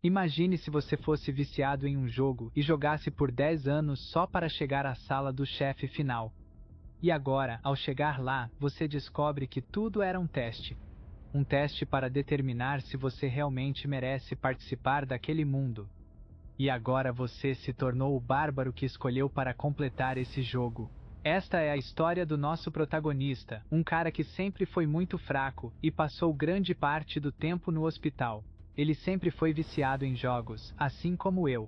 Imagine se você fosse viciado em um jogo e jogasse por 10 anos só para chegar à sala do chefe final. E agora, ao chegar lá, você descobre que tudo era um teste. Um teste para determinar se você realmente merece participar daquele mundo. E agora você se tornou o bárbaro que escolheu para completar esse jogo. Esta é a história do nosso protagonista, um cara que sempre foi muito fraco e passou grande parte do tempo no hospital. Ele sempre foi viciado em jogos, assim como eu.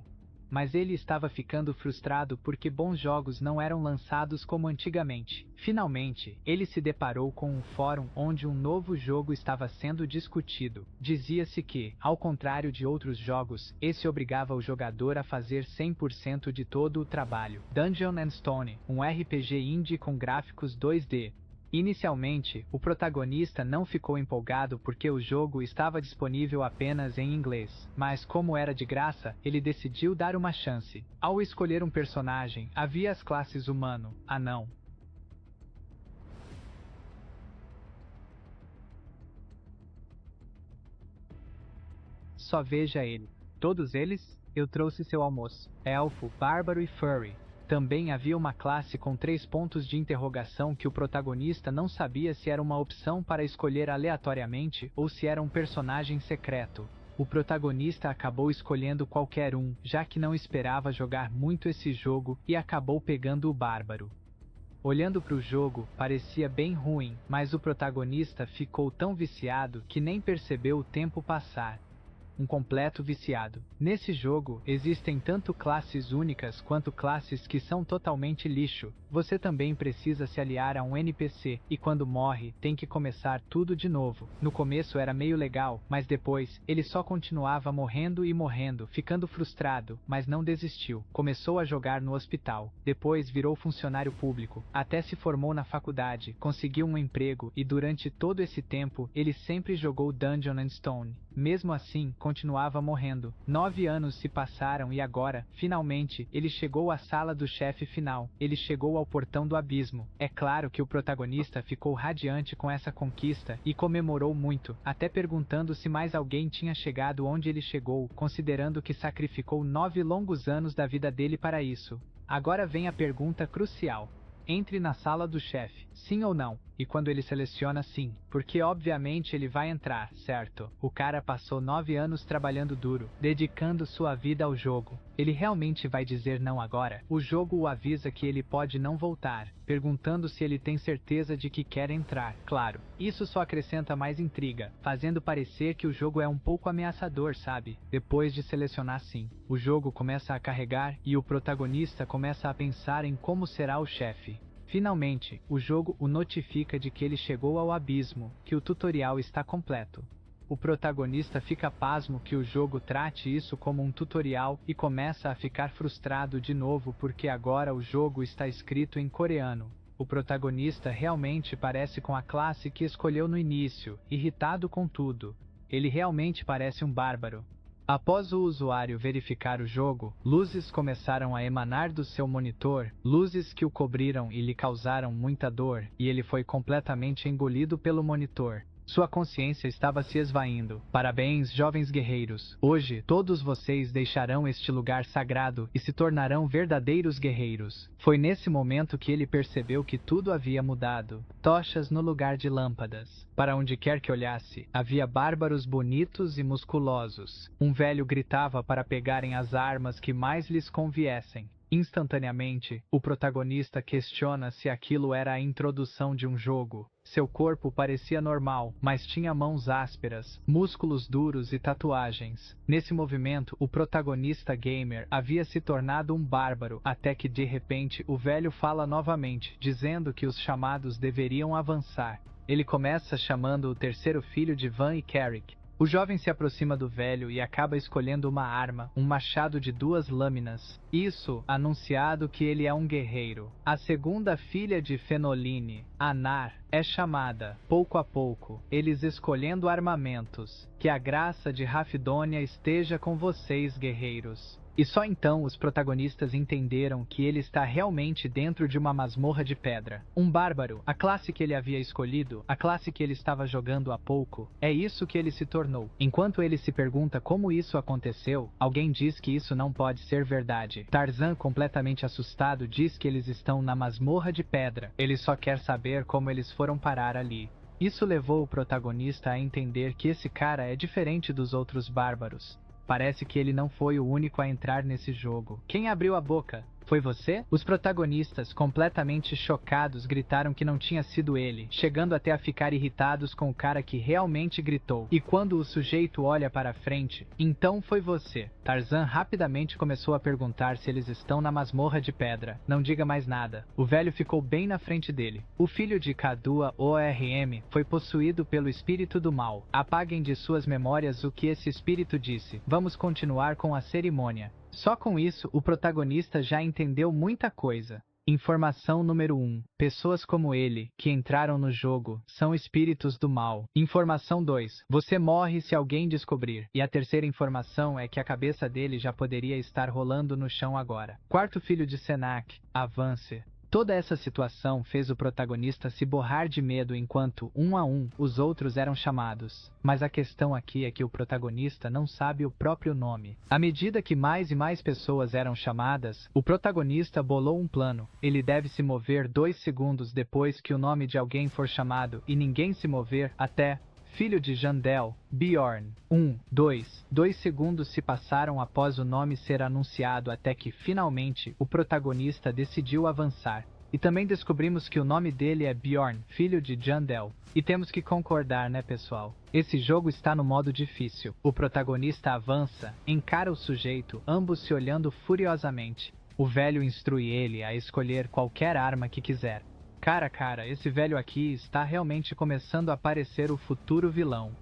Mas ele estava ficando frustrado porque bons jogos não eram lançados como antigamente. Finalmente, ele se deparou com um fórum onde um novo jogo estava sendo discutido. Dizia-se que, ao contrário de outros jogos, esse obrigava o jogador a fazer 100% de todo o trabalho. Dungeon & Stone, um RPG indie com gráficos 2D. Inicialmente, o protagonista não ficou empolgado porque o jogo estava disponível apenas em inglês, mas como era de graça, ele decidiu dar uma chance. Ao escolher um personagem, havia as classes humano, anão. Só veja ele. Todos eles, eu trouxe seu almoço. Elfo, bárbaro e furry. Também havia uma classe com 3 pontos de interrogação que o protagonista não sabia se era uma opção para escolher aleatoriamente ou se era um personagem secreto. O protagonista acabou escolhendo qualquer um, já que não esperava jogar muito esse jogo e acabou pegando o bárbaro. Olhando para o jogo, parecia bem ruim, mas o protagonista ficou tão viciado que nem percebeu o tempo passar. Um completo viciado. Nesse jogo, existem tanto classes únicas quanto classes que são totalmente lixo. Você também precisa se aliar a um NPC, e quando morre, tem que começar tudo de novo. No começo era meio legal, mas depois, ele só continuava morrendo e morrendo, ficando frustrado, mas não desistiu. Começou a jogar no hospital, depois virou funcionário público, até se formou na faculdade, conseguiu um emprego e durante todo esse tempo, ele sempre jogou Dungeon & Stone. Mesmo assim, continuava morrendo. 9 anos se passaram e agora, finalmente, ele chegou à sala do chefe final. Ele chegou ao portão do abismo. É claro que o protagonista ficou radiante com essa conquista e comemorou muito, até perguntando se mais alguém tinha chegado onde ele chegou, considerando que sacrificou 9 longos anos da vida dele para isso. Agora vem a pergunta crucial. Entre na sala do chefe, sim ou não? E quando ele seleciona sim, porque obviamente ele vai entrar, certo? O cara passou 9 anos trabalhando duro, dedicando sua vida ao jogo. Ele realmente vai dizer não agora? O jogo o avisa que ele pode não voltar, perguntando se ele tem certeza de que quer entrar. Claro, isso só acrescenta mais intriga, fazendo parecer que o jogo é um pouco ameaçador, sabe? Depois de selecionar sim, o jogo começa a carregar e o protagonista começa a pensar em como será o chefe. Finalmente, o jogo o notifica de que ele chegou ao abismo, que o tutorial está completo. O protagonista fica pasmo que o jogo trate isso como um tutorial e começa a ficar frustrado de novo porque agora o jogo está escrito em coreano. O protagonista realmente parece com a classe que escolheu no início, irritado com tudo. Ele realmente parece um bárbaro. Após o usuário verificar o jogo, luzes começaram a emanar do seu monitor, luzes que o cobriram e lhe causaram muita dor, e ele foi completamente engolido pelo monitor. Sua consciência estava se esvaindo. Parabéns, jovens guerreiros! Hoje, todos vocês deixarão este lugar sagrado e se tornarão verdadeiros guerreiros. Foi nesse momento que ele percebeu que tudo havia mudado. Tochas no lugar de lâmpadas. Para onde quer que olhasse, havia bárbaros bonitos e musculosos. Um velho gritava para pegarem as armas que mais lhes conviessem. Instantaneamente, o protagonista questiona se aquilo era a introdução de um jogo. Seu corpo parecia normal, mas tinha mãos ásperas, músculos duros e tatuagens. Nesse movimento, o protagonista gamer havia se tornado um bárbaro, até que de repente o velho fala novamente, dizendo que os chamados deveriam avançar. Ele começa chamando o terceiro filho de Van e Carrick. O jovem se aproxima do velho e acaba escolhendo uma arma, um machado de 2 lâminas. Isso, anunciado que ele é um guerreiro. A segunda filha de Fenoline, Anar, é chamada, pouco a pouco, eles escolhendo armamentos. Que a graça de Rafidônia esteja com vocês, guerreiros. E só então os protagonistas entenderam que ele está realmente dentro de uma masmorra de pedra. Um bárbaro, a classe que ele havia escolhido, a classe que ele estava jogando há pouco, é isso que ele se tornou. Enquanto ele se pergunta como isso aconteceu, alguém diz que isso não pode ser verdade. Tarzan, completamente assustado, diz que eles estão na masmorra de pedra. Ele só quer saber como eles foram parar ali. Isso levou o protagonista a entender que esse cara é diferente dos outros bárbaros. Parece que ele não foi o único a entrar nesse jogo. Quem abriu a boca? Foi você? Os protagonistas, completamente chocados, gritaram que não tinha sido ele, chegando até a ficar irritados com o cara que realmente gritou. E quando o sujeito olha para frente, então foi você. Tarzan rapidamente começou a perguntar se eles estão na masmorra de pedra. Não diga mais nada. O velho ficou bem na frente dele. O filho de Kadua ORM foi possuído pelo espírito do mal. Apaguem de suas memórias o que esse espírito disse. Vamos continuar com a cerimônia. Só com isso, o protagonista já entendeu muita coisa. Informação número 1. Pessoas como ele, que entraram no jogo, são espíritos do mal. Informação 2. Você morre se alguém descobrir. E a terceira informação é que a cabeça dele já poderia estar rolando no chão agora. Quarto filho de Senak, avance. Toda essa situação fez o protagonista se borrar de medo enquanto, um a um, os outros eram chamados. Mas a questão aqui é que o protagonista não sabe o próprio nome. À medida que mais e mais pessoas eram chamadas, o protagonista bolou um plano. Ele deve se mover 2 segundos depois que o nome de alguém for chamado e ninguém se mover até... Filho de Jandel, Bjorn. 2 segundos se passaram após o nome ser anunciado até que, finalmente, o protagonista decidiu avançar. E também descobrimos que o nome dele é Bjorn, filho de Jandel. E temos que concordar, né, pessoal? Esse jogo está no modo difícil. O protagonista avança, encara o sujeito, ambos se olhando furiosamente. O velho instrui ele a escolher qualquer arma que quiser. Cara, esse velho aqui está realmente começando a parecer o futuro vilão.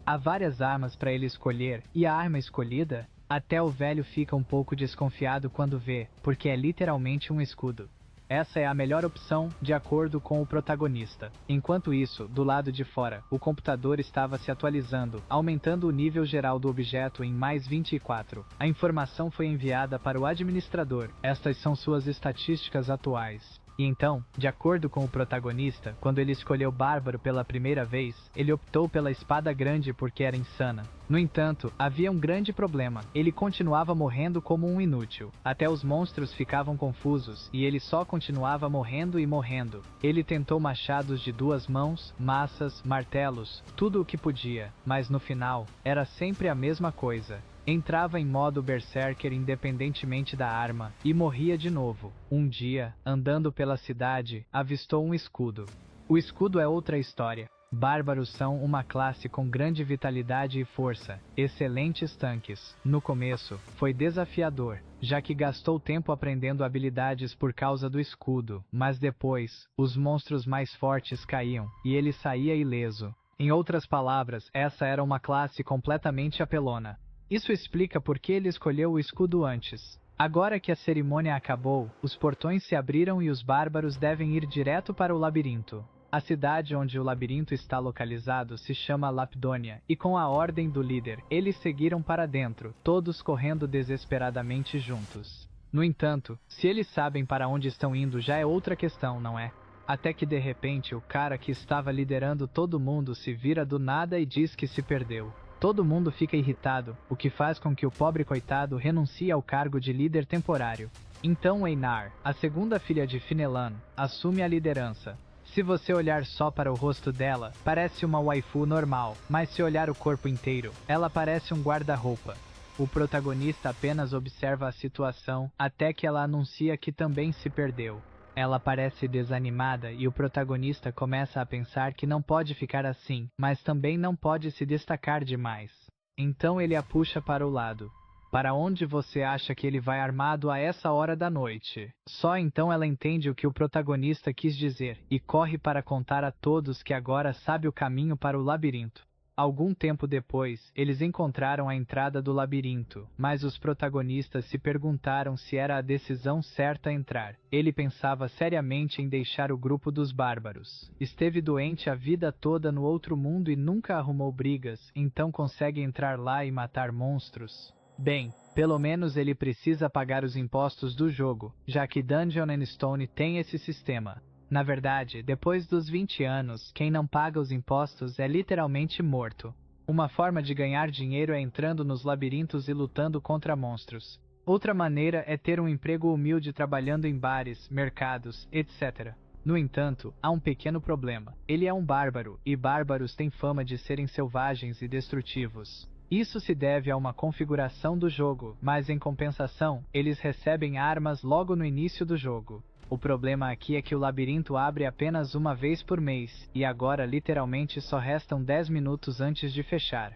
Há várias armas para ele escolher, e a arma escolhida, até o velho fica um pouco desconfiado quando vê, porque é literalmente um escudo. Essa é a melhor opção, de acordo com o protagonista. Enquanto isso, do lado de fora, o computador estava se atualizando, aumentando o nível geral do objeto em mais 24. A informação foi enviada para o administrador. Estas são suas estatísticas atuais. E então, de acordo com o protagonista, quando ele escolheu Bárbaro pela primeira vez, ele optou pela espada grande porque era insana. No entanto, havia um grande problema. Ele continuava morrendo como um inútil. Até os monstros ficavam confusos, e ele só continuava morrendo e morrendo. Ele tentou machados de 2 mãos, maças, martelos, tudo o que podia, mas no final, era sempre a mesma coisa. Entrava em modo berserker independentemente da arma, e morria de novo. Um dia, andando pela cidade, avistou um escudo. O escudo é outra história. Bárbaros são uma classe com grande vitalidade e força, excelentes tanques. No começo, foi desafiador, já que gastou tempo aprendendo habilidades por causa do escudo, mas depois, os monstros mais fortes caíam, e ele saía ileso. Em outras palavras, essa era uma classe completamente apelona. Isso explica por que ele escolheu o escudo antes. Agora que a cerimônia acabou, os portões se abriram e os bárbaros devem ir direto para o labirinto. A cidade onde o labirinto está localizado se chama Lapdônia, e com a ordem do líder, eles seguiram para dentro, todos correndo desesperadamente juntos. No entanto, se eles sabem para onde estão indo já é outra questão, não é? Até que de repente o cara que estava liderando todo mundo se vira do nada e diz que se perdeu. Todo mundo fica irritado, o que faz com que o pobre coitado renuncie ao cargo de líder temporário. Então Einar, a segunda filha de Finelan, assume a liderança. Se você olhar só para o rosto dela, parece uma waifu normal, mas se olhar o corpo inteiro, ela parece um guarda-roupa. O protagonista apenas observa a situação até que ela anuncia que também se perdeu. Ela parece desanimada e o protagonista começa a pensar que não pode ficar assim, mas também não pode se destacar demais. Então ele a puxa para o lado. Para onde você acha que ele vai armado a essa hora da noite? Só então ela entende o que o protagonista quis dizer, e corre para contar a todos que agora sabe o caminho para o labirinto. Algum tempo depois, eles encontraram a entrada do labirinto, mas os protagonistas se perguntaram se era a decisão certa entrar. Ele pensava seriamente em deixar o grupo dos bárbaros. Esteve doente a vida toda no outro mundo e nunca arrumou brigas, então consegue entrar lá e matar monstros. Bem, pelo menos ele precisa pagar os impostos do jogo, já que Dungeon and Stone tem esse sistema. Na verdade, depois dos 20 anos, quem não paga os impostos é literalmente morto. Uma forma de ganhar dinheiro é entrando nos labirintos e lutando contra monstros. Outra maneira é ter um emprego humilde trabalhando em bares, mercados, etc. No entanto, há um pequeno problema. Ele é um bárbaro, e bárbaros têm fama de serem selvagens e destrutivos. Isso se deve a uma configuração do jogo, mas em compensação, eles recebem armas logo no início do jogo. O problema aqui é que o labirinto abre apenas uma vez por mês, e agora literalmente só restam 10 minutos antes de fechar.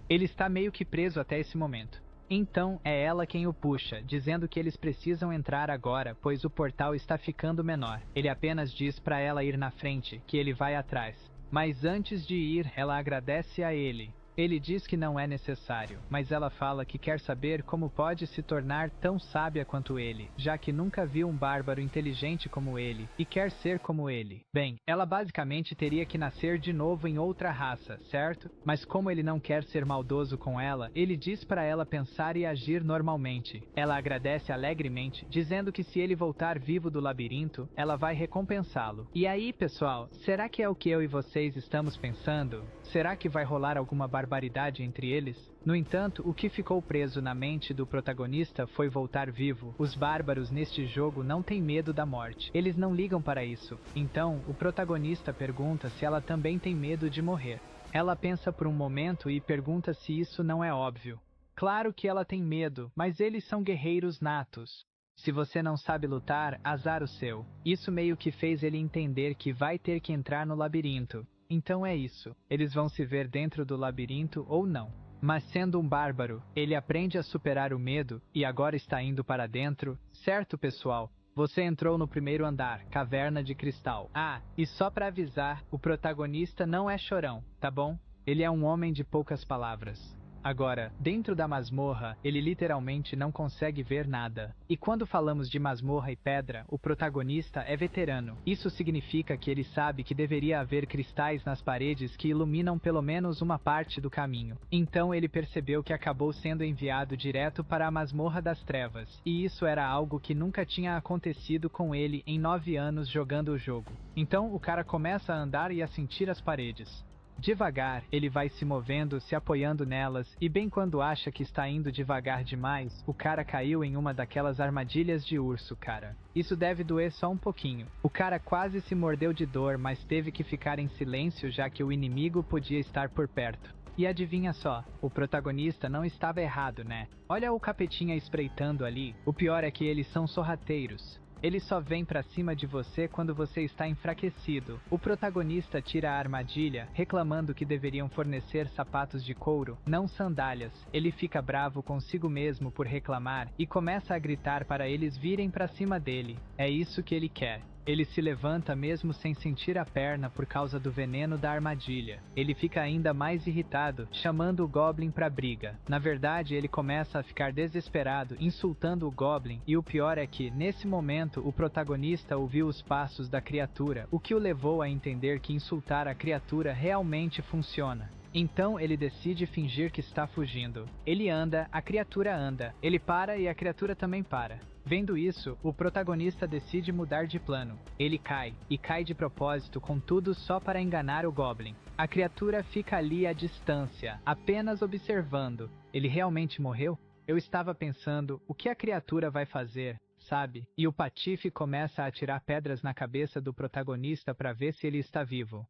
Ele está meio que preso até esse momento. Então é ela quem o puxa, dizendo que eles precisam entrar agora, pois o portal está ficando menor. Ele apenas diz para ela ir na frente, que ele vai atrás. Mas antes de ir, ela agradece a ele. Ele diz que não é necessário, mas ela fala que quer saber como pode se tornar tão sábia quanto ele, já que nunca viu um bárbaro inteligente como ele, e quer ser como ele. Bem, ela basicamente teria que nascer de novo em outra raça, certo? Mas como ele não quer ser maldoso com ela, ele diz para ela pensar e agir normalmente. Ela agradece alegremente, dizendo que se ele voltar vivo do labirinto, ela vai recompensá-lo. E aí, pessoal, será que é o que eu e vocês estamos pensando? Será que vai rolar alguma barbaridade entre eles? No entanto, o que ficou preso na mente do protagonista foi voltar vivo. Os bárbaros neste jogo não têm medo da morte. Eles não ligam para isso. Então, o protagonista pergunta se ela também tem medo de morrer. Ela pensa por um momento e pergunta se isso não é óbvio. Claro que ela tem medo, mas eles são guerreiros natos. Se você não sabe lutar, azar o seu. Isso meio que fez ele entender que vai ter que entrar no labirinto. Então é isso. Eles vão se ver dentro do labirinto ou não. Mas sendo um bárbaro, ele aprende a superar o medo e agora está indo para dentro. Certo, pessoal? Você entrou no primeiro andar, Caverna de Cristal. Ah, e só para avisar, o protagonista não é chorão, tá bom? Ele é um homem de poucas palavras. Agora, dentro da masmorra, ele literalmente não consegue ver nada. E quando falamos de masmorra e pedra, o protagonista é veterano. Isso significa que ele sabe que deveria haver cristais nas paredes que iluminam pelo menos uma parte do caminho. Então ele percebeu que acabou sendo enviado direto para a masmorra das trevas. E isso era algo que nunca tinha acontecido com ele em 9 anos jogando o jogo. Então o cara começa a andar e a sentir as paredes. Devagar, ele vai se movendo, se apoiando nelas, e bem quando acha que está indo devagar demais, o cara caiu em uma daquelas armadilhas de urso, cara. Isso deve doer só um pouquinho. O cara quase se mordeu de dor, mas teve que ficar em silêncio já que o inimigo podia estar por perto. E adivinha só, o protagonista não estava errado, né? Olha o capetinha espreitando ali, o pior é que eles são sorrateiros. Ele só vem pra cima de você quando você está enfraquecido. O protagonista tira a armadilha, reclamando que deveriam fornecer sapatos de couro, não sandálias. Ele fica bravo consigo mesmo por reclamar e começa a gritar para eles virem pra cima dele. É isso que ele quer. Ele se levanta mesmo sem sentir a perna por causa do veneno da armadilha. Ele fica ainda mais irritado, chamando o Goblin pra briga. Na verdade, ele começa a ficar desesperado, insultando o Goblin, e o pior é que, nesse momento, o protagonista ouviu os passos da criatura, o que o levou a entender que insultar a criatura realmente funciona. Então ele decide fingir que está fugindo. Ele anda, a criatura anda. Ele para e a criatura também para. Vendo isso, o protagonista decide mudar de plano. Ele cai, e cai de propósito, contudo só para enganar o Goblin. A criatura fica ali à distância, apenas observando. Ele realmente morreu? Eu estava pensando, o que a criatura vai fazer, sabe? E o patife começa a atirar pedras na cabeça do protagonista para ver se ele está vivo.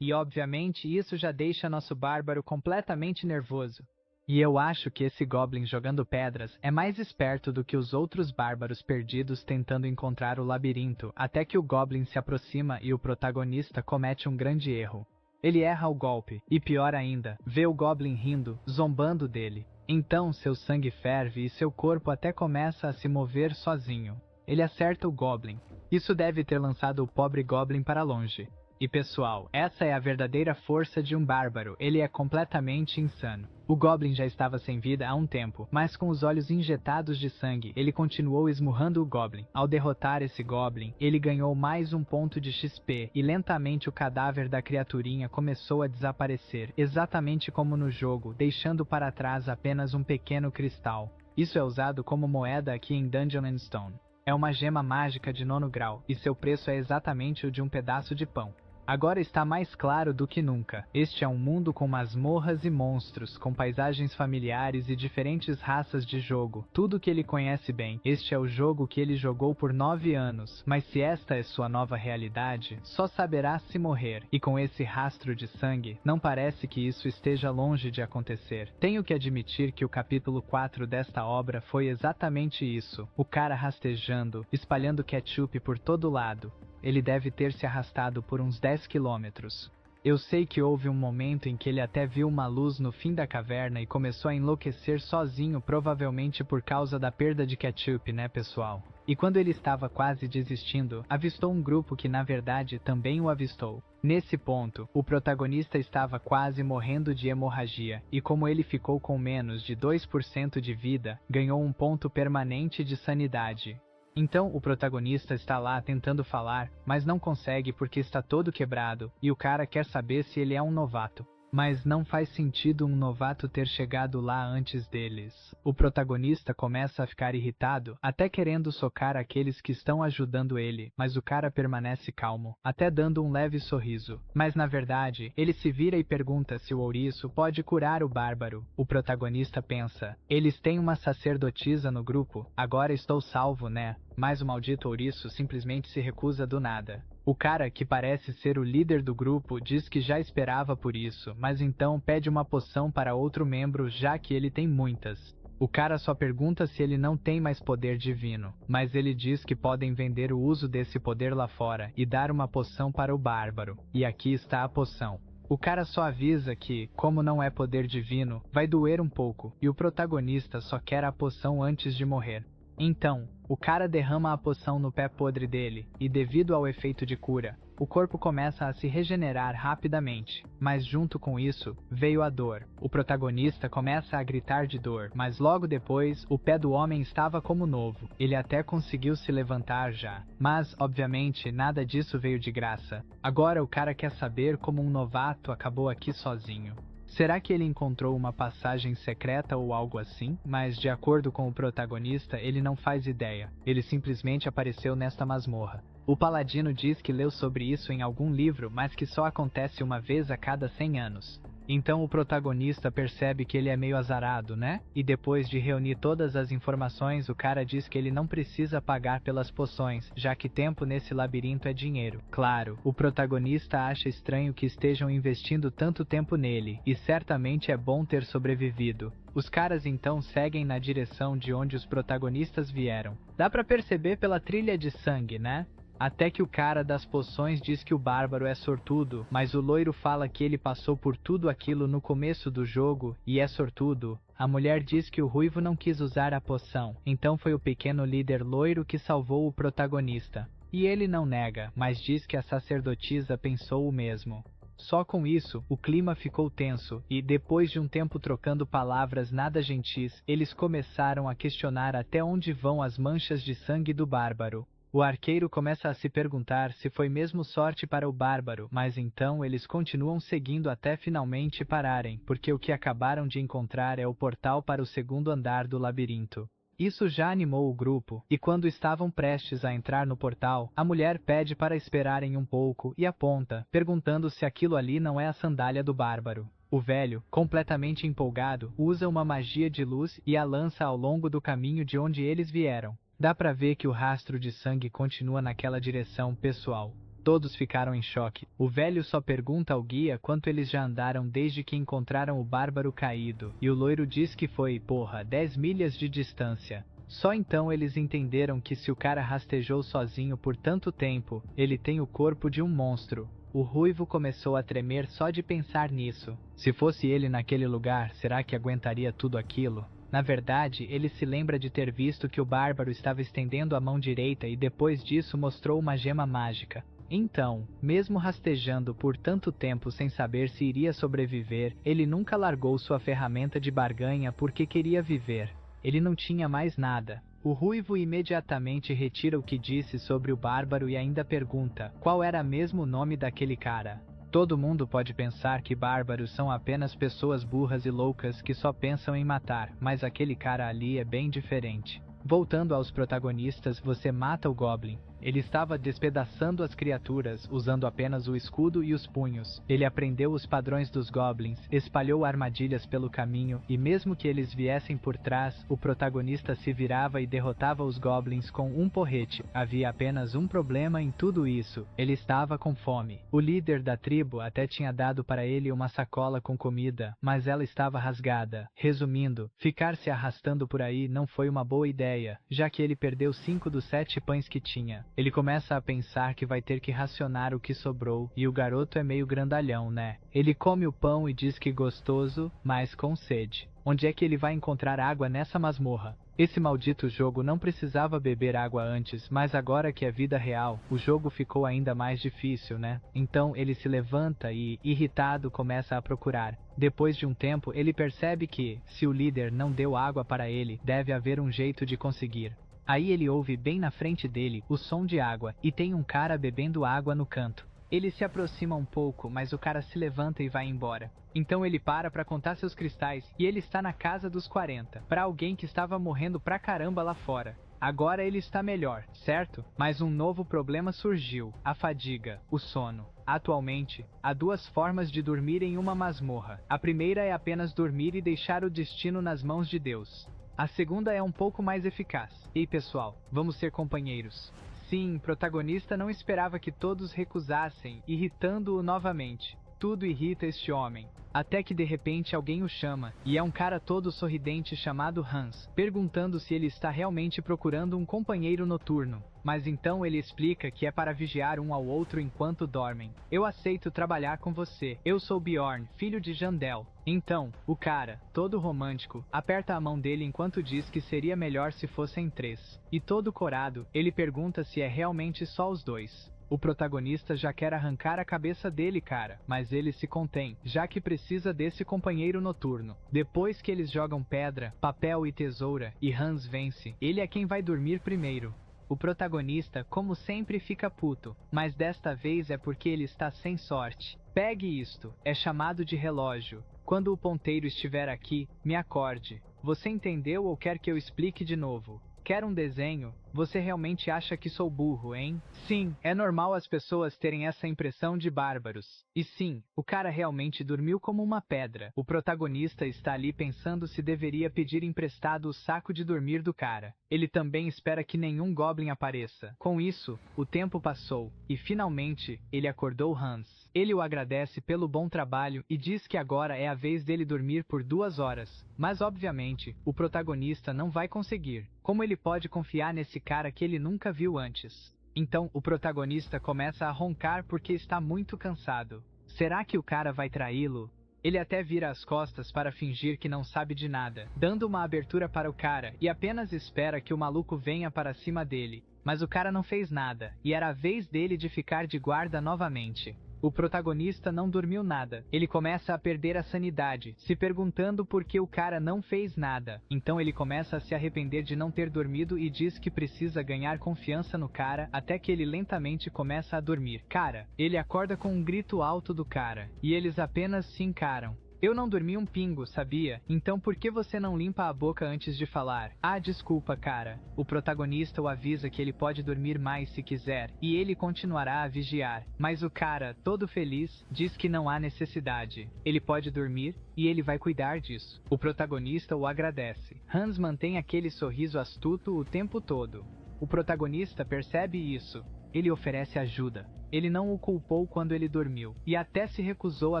E obviamente isso já deixa nosso bárbaro completamente nervoso. E eu acho que esse Goblin jogando pedras é mais esperto do que os outros bárbaros perdidos tentando encontrar o labirinto, até que o Goblin se aproxima e o protagonista comete um grande erro. Ele erra o golpe, e pior ainda, vê o Goblin rindo, zombando dele. Então seu sangue ferve e seu corpo até começa a se mover sozinho. Ele acerta o Goblin. Isso deve ter lançado o pobre Goblin para longe. E pessoal, essa é a verdadeira força de um bárbaro, ele é completamente insano. O Goblin já estava sem vida há um tempo, mas com os olhos injetados de sangue, ele continuou esmurrando o Goblin. Ao derrotar esse Goblin, ele ganhou mais um ponto de XP, e lentamente o cadáver da criaturinha começou a desaparecer, exatamente como no jogo, deixando para trás apenas um pequeno cristal. Isso é usado como moeda aqui em Dungeon & Stone. É uma gema mágica de 9º grau, e seu preço é exatamente o de um pedaço de pão. Agora está mais claro do que nunca. Este é um mundo com masmorras e monstros, com paisagens familiares e diferentes raças de jogo. Tudo que ele conhece bem. Este é o jogo que ele jogou por 9 anos. Mas se esta é sua nova realidade, só saberá se morrer. E com esse rastro de sangue, não parece que isso esteja longe de acontecer. Tenho que admitir que o capítulo 4 desta obra foi exatamente isso. O cara rastejando, espalhando ketchup por todo lado. Ele deve ter se arrastado por uns 10 quilômetros. Eu sei que houve um momento em que ele até viu uma luz no fim da caverna e começou a enlouquecer sozinho, provavelmente por causa da perda de ketchup, né, pessoal? E quando ele estava quase desistindo, avistou um grupo que na verdade também o avistou. Nesse ponto, o protagonista estava quase morrendo de hemorragia, e como ele ficou com menos de 2% de vida, ganhou um ponto permanente de sanidade. Então o protagonista está lá tentando falar, mas não consegue porque está todo quebrado, e o cara quer saber se ele é um novato. Mas não faz sentido um novato ter chegado lá antes deles. O protagonista começa a ficar irritado, até querendo socar aqueles que estão ajudando ele, mas o cara permanece calmo, até dando um leve sorriso. Mas na verdade, ele se vira e pergunta se o ouriço pode curar o bárbaro. O protagonista pensa, eles têm uma sacerdotisa no grupo, agora estou salvo, né? Mas o maldito ouriço simplesmente se recusa do nada. O cara, que parece ser o líder do grupo, diz que já esperava por isso, mas então pede uma poção para outro membro já que ele tem muitas. O cara só pergunta se ele não tem mais poder divino, mas ele diz que podem vender o uso desse poder lá fora e dar uma poção para o bárbaro. E aqui está a poção. O cara só avisa que, como não é poder divino, vai doer um pouco, e o protagonista só quer a poção antes de morrer. Então, o cara derrama a poção no pé podre dele, e devido ao efeito de cura, o corpo começa a se regenerar rapidamente. Mas junto com isso, veio a dor. O protagonista começa a gritar de dor, mas logo depois, o pé do homem estava como novo. Ele até conseguiu se levantar já. Mas, obviamente, nada disso veio de graça. Agora o cara quer saber como um novato acabou aqui sozinho. Será que ele encontrou uma passagem secreta ou algo assim? Mas, de acordo com o protagonista, ele não faz ideia. Ele simplesmente apareceu nesta masmorra. O paladino diz que leu sobre isso em algum livro, mas que só acontece uma vez a cada 100 anos. Então o protagonista percebe que ele é meio azarado, né? E depois de reunir todas as informações, o cara diz que ele não precisa pagar pelas poções, já que tempo nesse labirinto é dinheiro. Claro, o protagonista acha estranho que estejam investindo tanto tempo nele, e certamente é bom ter sobrevivido. Os caras então seguem na direção de onde os protagonistas vieram. Dá pra perceber pela trilha de sangue, né? Até que o cara das poções diz que o bárbaro é sortudo, mas o loiro fala que ele passou por tudo aquilo no começo do jogo e é sortudo. A mulher diz que o ruivo não quis usar a poção, então foi o pequeno líder loiro que salvou o protagonista. E ele não nega, mas diz que a sacerdotisa pensou o mesmo. Só com isso, o clima ficou tenso, e depois de um tempo trocando palavras nada gentis, eles começaram a questionar até onde vão as manchas de sangue do bárbaro. O arqueiro começa a se perguntar se foi mesmo sorte para o bárbaro, mas então eles continuam seguindo até finalmente pararem, porque o que acabaram de encontrar é o portal para o segundo andar do labirinto. Isso já animou o grupo, e quando estavam prestes a entrar no portal, a mulher pede para esperarem um pouco e aponta, perguntando se aquilo ali não é a sandália do bárbaro. O velho, completamente empolgado, usa uma magia de luz e a lança ao longo do caminho de onde eles vieram. Dá pra ver que o rastro de sangue continua naquela direção, pessoal. Todos ficaram em choque. O velho só pergunta ao guia quanto eles já andaram desde que encontraram o bárbaro caído, e o loiro diz que foi, 10 milhas de distância. Só então eles entenderam que se o cara rastejou sozinho por tanto tempo, ele tem o corpo de um monstro. O ruivo começou a tremer só de pensar nisso. Se fosse ele naquele lugar, será que aguentaria tudo aquilo? Na verdade, ele se lembra de ter visto que o bárbaro estava estendendo a mão direita e depois disso mostrou uma gema mágica. Então, mesmo rastejando por tanto tempo sem saber se iria sobreviver, ele nunca largou sua ferramenta de barganha porque queria viver. Ele não tinha mais nada. O ruivo imediatamente retira o que disse sobre o bárbaro e ainda pergunta qual era mesmo o nome daquele cara. Todo mundo pode pensar que bárbaros são apenas pessoas burras e loucas que só pensam em matar, mas aquele cara ali é bem diferente. Voltando aos protagonistas, você mata o Goblin. Ele estava despedaçando as criaturas, usando apenas o escudo e os punhos. Ele aprendeu os padrões dos Goblins, espalhou armadilhas pelo caminho, e mesmo que eles viessem por trás, o protagonista se virava e derrotava os Goblins com um porrete. Havia apenas um problema em tudo isso: ele estava com fome. O líder da tribo até tinha dado para ele uma sacola com comida, mas ela estava rasgada. Resumindo, ficar se arrastando por aí não foi uma boa ideia, já que ele perdeu 5 dos 7 pães que tinha. Ele começa a pensar que vai ter que racionar o que sobrou, e o garoto é meio grandalhão, né? Ele come o pão e diz que gostoso, mas com sede. Onde é que ele vai encontrar água nessa masmorra? Esse maldito jogo não precisava beber água antes, mas agora que é vida real, o jogo ficou ainda mais difícil, né? Então ele se levanta e, irritado, começa a procurar. Depois de um tempo, ele percebe que, se o líder não deu água para ele, deve haver um jeito de conseguir. Aí ele ouve bem na frente dele o som de água, e tem um cara bebendo água no canto. Ele se aproxima um pouco, mas o cara se levanta e vai embora. Então ele para contar seus cristais, e ele está na casa dos 40, para alguém que estava morrendo pra caramba lá fora. Agora ele está melhor, certo? Mas um novo problema surgiu: a fadiga, o sono. Atualmente, há 2 formas de dormir em uma masmorra. A primeira é apenas dormir e deixar o destino nas mãos de Deus. A segunda é um pouco mais eficaz. Ei pessoal, vamos ser companheiros. Sim, o protagonista não esperava que todos recusassem, irritando-o novamente. Tudo irrita este homem. Até que de repente alguém o chama, e é um cara todo sorridente chamado Hans, perguntando se ele está realmente procurando um companheiro noturno. Mas então ele explica que é para vigiar um ao outro enquanto dormem. Eu aceito trabalhar com você. Eu sou Bjorn, filho de Jandel. Então, o cara, todo romântico, aperta a mão dele enquanto diz que seria melhor se fossem 3. E todo corado, ele pergunta se é realmente só os 2. O protagonista já quer arrancar a cabeça dele, cara, mas ele se contém, já que precisa desse companheiro noturno. Depois que eles jogam pedra, papel e tesoura, e Hans vence, ele é quem vai dormir primeiro. O protagonista, como sempre, fica puto, mas desta vez é porque ele está sem sorte. Pegue isto, é chamado de relógio. Quando o ponteiro estiver aqui, me acorde. Você entendeu ou quer que eu explique de novo? Quer um desenho? Você realmente acha que sou burro, hein? Sim, é normal as pessoas terem essa impressão de bárbaros. E sim, o cara realmente dormiu como uma pedra. O protagonista está ali pensando se deveria pedir emprestado o saco de dormir do cara. Ele também espera que nenhum Goblin apareça. Com isso, o tempo passou, e finalmente, ele acordou Hans. Ele o agradece pelo bom trabalho e diz que agora é a vez dele dormir por 2 horas. Mas obviamente, o protagonista não vai conseguir. Como ele pode confiar nesse cara que ele nunca viu antes? Então, o protagonista começa a roncar porque está muito cansado. Será que o cara vai traí-lo? Ele até vira as costas para fingir que não sabe de nada, dando uma abertura para o cara, e apenas espera que o maluco venha para cima dele. Mas o cara não fez nada, e era a vez dele de ficar de guarda novamente. O protagonista não dormiu nada. Ele começa a perder a sanidade, se perguntando por que o cara não fez nada. Então ele começa a se arrepender de não ter dormido e diz que precisa ganhar confiança no cara, até que ele lentamente começa a dormir. Cara, ele acorda com um grito alto do cara, e eles apenas se encaram. Eu não dormi um pingo, sabia? Então por que você não limpa a boca antes de falar? Ah, desculpa, cara. O protagonista o avisa que ele pode dormir mais se quiser, e ele continuará a vigiar. Mas o cara, todo feliz, diz que não há necessidade. Ele pode dormir, e ele vai cuidar disso. O protagonista o agradece. Hans mantém aquele sorriso astuto o tempo todo. O protagonista percebe isso. Ele oferece ajuda. Ele não o culpou quando ele dormiu, e até se recusou a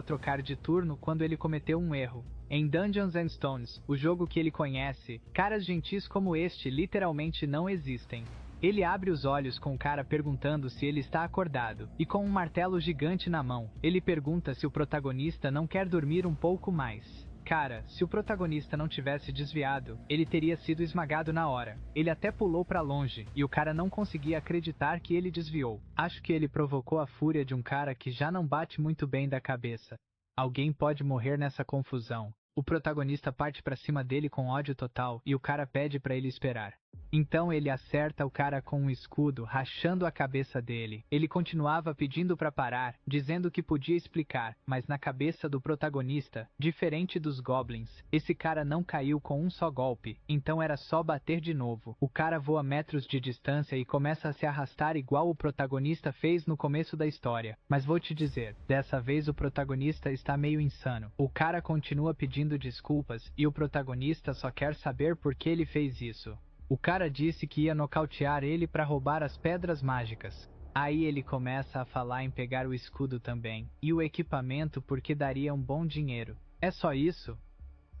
trocar de turno quando ele cometeu um erro. Em Dungeons & Stones, o jogo que ele conhece, caras gentis como este literalmente não existem. Ele abre os olhos com o cara perguntando se ele está acordado, e com um martelo gigante na mão, ele pergunta se o protagonista não quer dormir um pouco mais. Cara, se o protagonista não tivesse desviado, ele teria sido esmagado na hora. Ele até pulou pra longe, e o cara não conseguia acreditar que ele desviou. Acho que ele provocou a fúria de um cara que já não bate muito bem da cabeça. Alguém pode morrer nessa confusão. O protagonista parte pra cima dele com ódio total, e o cara pede pra ele esperar. Então ele acerta o cara com um escudo, rachando a cabeça dele. Ele continuava pedindo pra parar, dizendo que podia explicar, mas na cabeça do protagonista, diferente dos goblins, esse cara não caiu com um só golpe, então era só bater de novo. O cara voa metros de distância e começa a se arrastar igual o protagonista fez no começo da história. Mas vou te dizer, dessa vez o protagonista está meio insano. O cara continua pedindo desculpas e o protagonista só quer saber por que ele fez isso. O cara disse que ia nocautear ele para roubar as pedras mágicas. Aí ele começa a falar em pegar o escudo também, e o equipamento porque daria um bom dinheiro. É só isso?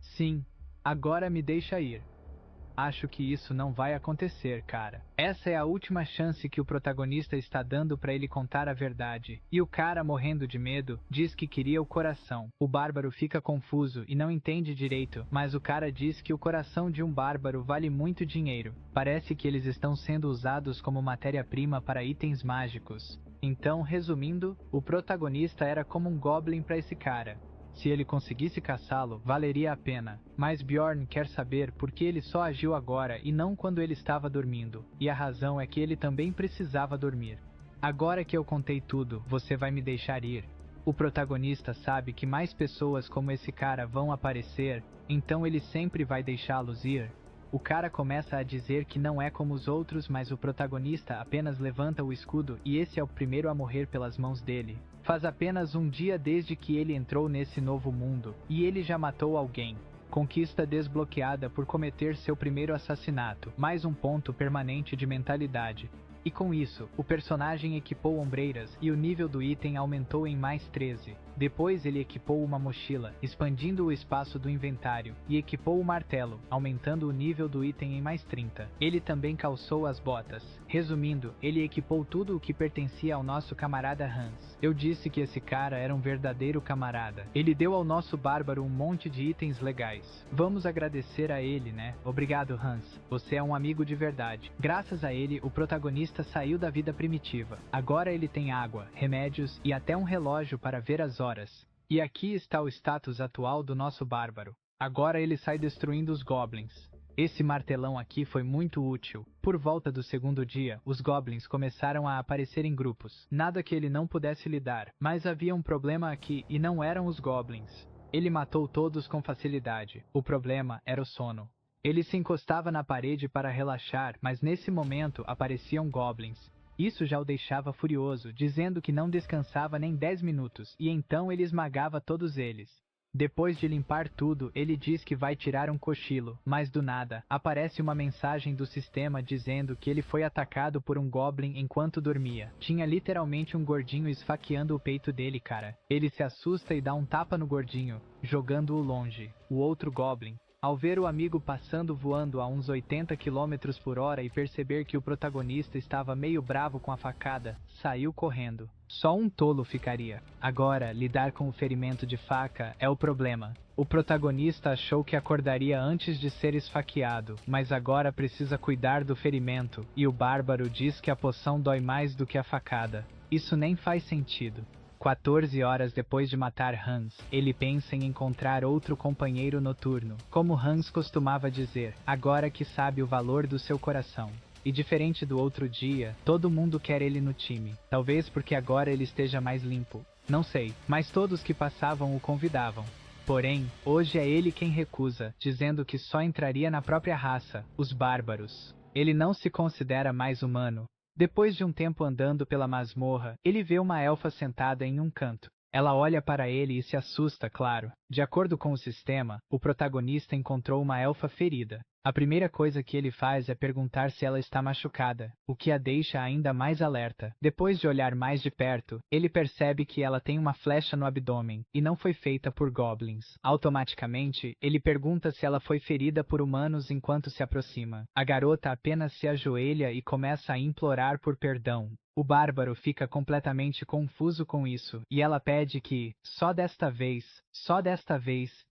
Sim. Agora me deixa ir. Acho que isso não vai acontecer, cara. Essa é a última chance que o protagonista está dando pra ele contar a verdade. E o cara, morrendo de medo, diz que queria o coração. O bárbaro fica confuso e não entende direito, mas o cara diz que o coração de um bárbaro vale muito dinheiro. Parece que eles estão sendo usados como matéria-prima para itens mágicos. Então, resumindo, o protagonista era como um goblin pra esse cara. Se ele conseguisse caçá-lo, valeria a pena. Mas Bjorn quer saber por que ele só agiu agora e não quando ele estava dormindo. E a razão é que ele também precisava dormir. Agora que eu contei tudo, você vai me deixar ir? O protagonista sabe que mais pessoas como esse cara vão aparecer, então ele sempre vai deixá-los ir. O cara começa a dizer que não é como os outros, mas o protagonista apenas levanta o escudo e esse é o primeiro a morrer pelas mãos dele. Faz apenas um dia desde que ele entrou nesse novo mundo, e ele já matou alguém. Conquista desbloqueada por cometer seu primeiro assassinato, mais um ponto permanente de mentalidade. E com isso, o personagem equipou ombreiras e o nível do item aumentou em mais 13. Depois ele equipou uma mochila, expandindo o espaço do inventário, e equipou o martelo, aumentando o nível do item em mais 30. Ele também calçou as botas. Resumindo, ele equipou tudo o que pertencia ao nosso camarada Hans. Eu disse que esse cara era um verdadeiro camarada. Ele deu ao nosso bárbaro um monte de itens legais. Vamos agradecer a ele, né? Obrigado, Hans. Você é um amigo de verdade. Graças a ele, o protagonista saiu da vida primitiva. Agora ele tem água, remédios e até um relógio para ver as horas. E aqui está o status atual do nosso bárbaro. Agora ele sai destruindo os goblins. Esse martelão aqui foi muito útil. Por volta do segundo dia, os goblins começaram a aparecer em grupos. Nada que ele não pudesse lidar, mas havia um problema aqui e não eram os goblins. Ele matou todos com facilidade. O problema era o sono. Ele se encostava na parede para relaxar, mas nesse momento apareciam goblins. Isso já o deixava furioso, dizendo que não descansava nem 10 minutos, e então ele esmagava todos eles. Depois de limpar tudo, ele diz que vai tirar um cochilo, mas do nada, aparece uma mensagem do sistema dizendo que ele foi atacado por um goblin enquanto dormia. Tinha literalmente um gordinho esfaqueando o peito dele, cara. Ele se assusta e dá um tapa no gordinho, jogando-o longe. O outro goblin, ao ver o amigo passando voando a uns 80 km por hora e perceber que o protagonista estava meio bravo com a facada, saiu correndo. Só um tolo ficaria. Agora, lidar com o ferimento de faca é o problema. O protagonista achou que acordaria antes de ser esfaqueado, mas agora precisa cuidar do ferimento, e o bárbaro diz que a poção dói mais do que a facada. Isso nem faz sentido. 14 horas depois de matar Hans, ele pensa em encontrar outro companheiro noturno. Como Hans costumava dizer, agora que sabe o valor do seu coração. E diferente do outro dia, todo mundo quer ele no time. Talvez porque agora ele esteja mais limpo. Não sei, mas todos que passavam o convidavam. Porém, hoje é ele quem recusa, dizendo que só entraria na própria raça, os bárbaros. Ele não se considera mais humano. Depois de um tempo andando pela masmorra, ele vê uma elfa sentada em um canto. Ela olha para ele e se assusta, claro. De acordo com o sistema, o protagonista encontrou uma elfa ferida. A primeira coisa que ele faz é perguntar se ela está machucada, o que a deixa ainda mais alerta. Depois de olhar mais de perto, ele percebe que ela tem uma flecha no abdômen, e não foi feita por goblins. Automaticamente, ele pergunta se ela foi ferida por humanos enquanto se aproxima. A garota apenas se ajoelha e começa a implorar por perdão. O bárbaro fica completamente confuso com isso, e ela pede que, só desta vez,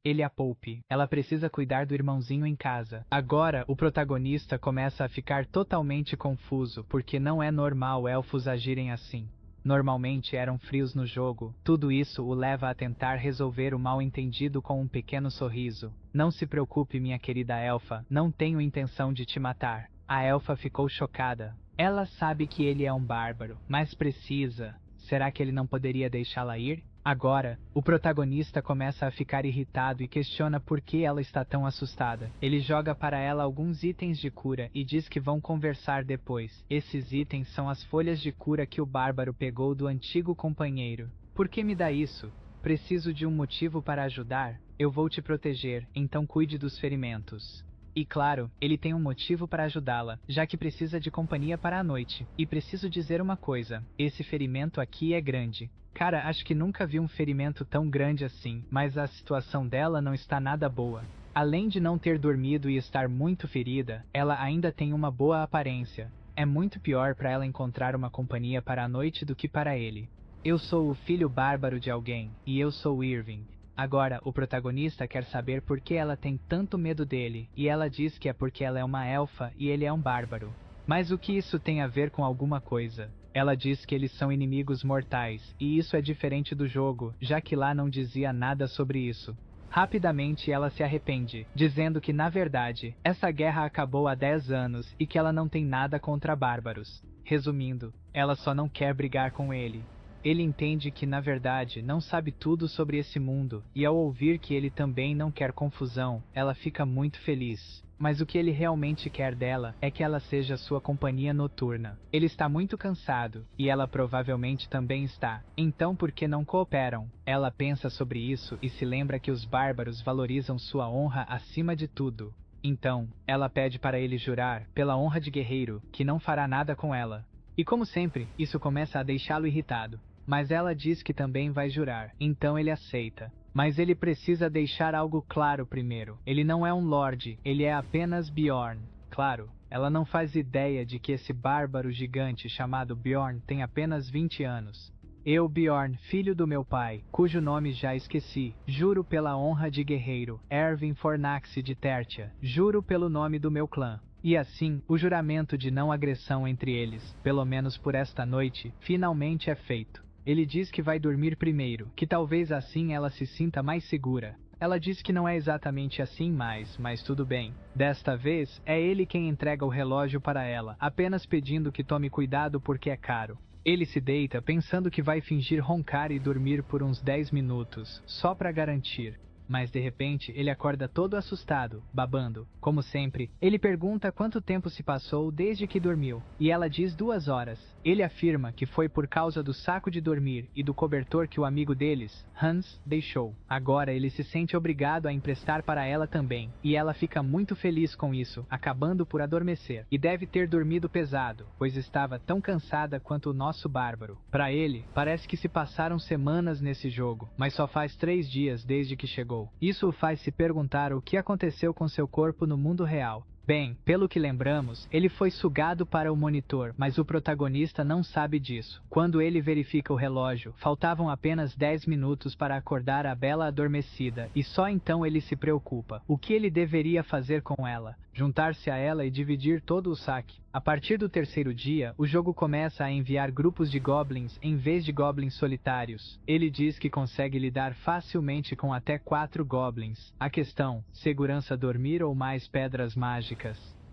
ele a poupe. Ela precisa cuidar do irmãozinho em casa. Agora, o protagonista começa a ficar totalmente confuso, porque não é normal elfos agirem assim. Normalmente eram frios no jogo. Tudo isso o leva a tentar resolver o mal-entendido com um pequeno sorriso. Não se preocupe, minha querida elfa, não tenho intenção de te matar. A elfa ficou chocada. Ela sabe que ele é um bárbaro, mas precisa. Será que ele não poderia deixá-la ir? Agora, o protagonista começa a ficar irritado e questiona por que ela está tão assustada. Ele joga para ela alguns itens de cura e diz que vão conversar depois. Esses itens são as folhas de cura que o bárbaro pegou do antigo companheiro. Por que me dá isso? Preciso de um motivo para ajudar? Eu vou te proteger, então cuide dos ferimentos. E claro, ele tem um motivo para ajudá-la, já que precisa de companhia para a noite. E preciso dizer uma coisa, esse ferimento aqui é grande. Cara, acho que nunca vi um ferimento tão grande assim, mas a situação dela não está nada boa. Além de não ter dormido e estar muito ferida, ela ainda tem uma boa aparência. É muito pior para ela encontrar uma companhia para a noite do que para ele. Eu sou o filho bárbaro de alguém, e eu sou Irving. Agora, o protagonista quer saber por que ela tem tanto medo dele, e ela diz que é porque ela é uma elfa e ele é um bárbaro. Mas o que isso tem a ver com alguma coisa? Ela diz que eles são inimigos mortais, e isso é diferente do jogo, já que lá não dizia nada sobre isso. Rapidamente ela se arrepende, dizendo que na verdade, essa guerra acabou há 10 anos e que ela não tem nada contra bárbaros. Resumindo, ela só não quer brigar com ele. Ele entende que na verdade não sabe tudo sobre esse mundo, e ao ouvir que ele também não quer confusão, ela fica muito feliz. Mas o que ele realmente quer dela é que ela seja sua companhia noturna. Ele está muito cansado, e ela provavelmente também está. Então por que não cooperam? Ela pensa sobre isso e se lembra que os bárbaros valorizam sua honra acima de tudo. Então, ela pede para ele jurar, pela honra de guerreiro, que não fará nada com ela. E como sempre, isso começa a deixá-lo irritado. Mas ela diz que também vai jurar, então ele aceita. Mas ele precisa deixar algo claro primeiro. Ele não é um lorde, ele é apenas Bjorn. Claro, ela não faz ideia de que esse bárbaro gigante chamado Bjorn tem apenas 20 anos. Eu, Bjorn, filho do meu pai, cujo nome já esqueci, juro pela honra de guerreiro, Erwin Fornax de Tertia, juro pelo nome do meu clã. E assim, o juramento de não agressão entre eles, pelo menos por esta noite, finalmente é feito. Ele diz que vai dormir primeiro, que talvez assim ela se sinta mais segura. Ela diz que não é exatamente assim mas tudo bem. Desta vez, é ele quem entrega o relógio para ela, apenas pedindo que tome cuidado porque é caro. Ele se deita pensando que vai fingir roncar e dormir por uns 10 minutos, só para garantir. Mas de repente ele acorda todo assustado, babando. Como sempre, ele pergunta quanto tempo se passou desde que dormiu, e ela diz 2 horas. Ele afirma que foi por causa do saco de dormir e do cobertor que o amigo deles, Hans, deixou. Agora ele se sente obrigado a emprestar para ela também, e ela fica muito feliz com isso, acabando por adormecer. E deve ter dormido pesado, pois estava tão cansada quanto o nosso bárbaro. Para ele, parece que se passaram semanas nesse jogo, mas só faz 3 dias desde que chegou. Isso o faz se perguntar o que aconteceu com seu corpo no mundo real. Bem, pelo que lembramos, ele foi sugado para o monitor, mas o protagonista não sabe disso. Quando ele verifica o relógio, faltavam apenas 10 minutos para acordar a bela adormecida, e só então ele se preocupa. O que ele deveria fazer com ela? Juntar-se a ela e dividir todo o saque. A partir do 3º dia, o jogo começa a enviar grupos de goblins em vez de goblins solitários. Ele diz que consegue lidar facilmente com até 4 goblins. A questão, segurança dormir ou mais pedras mágicas?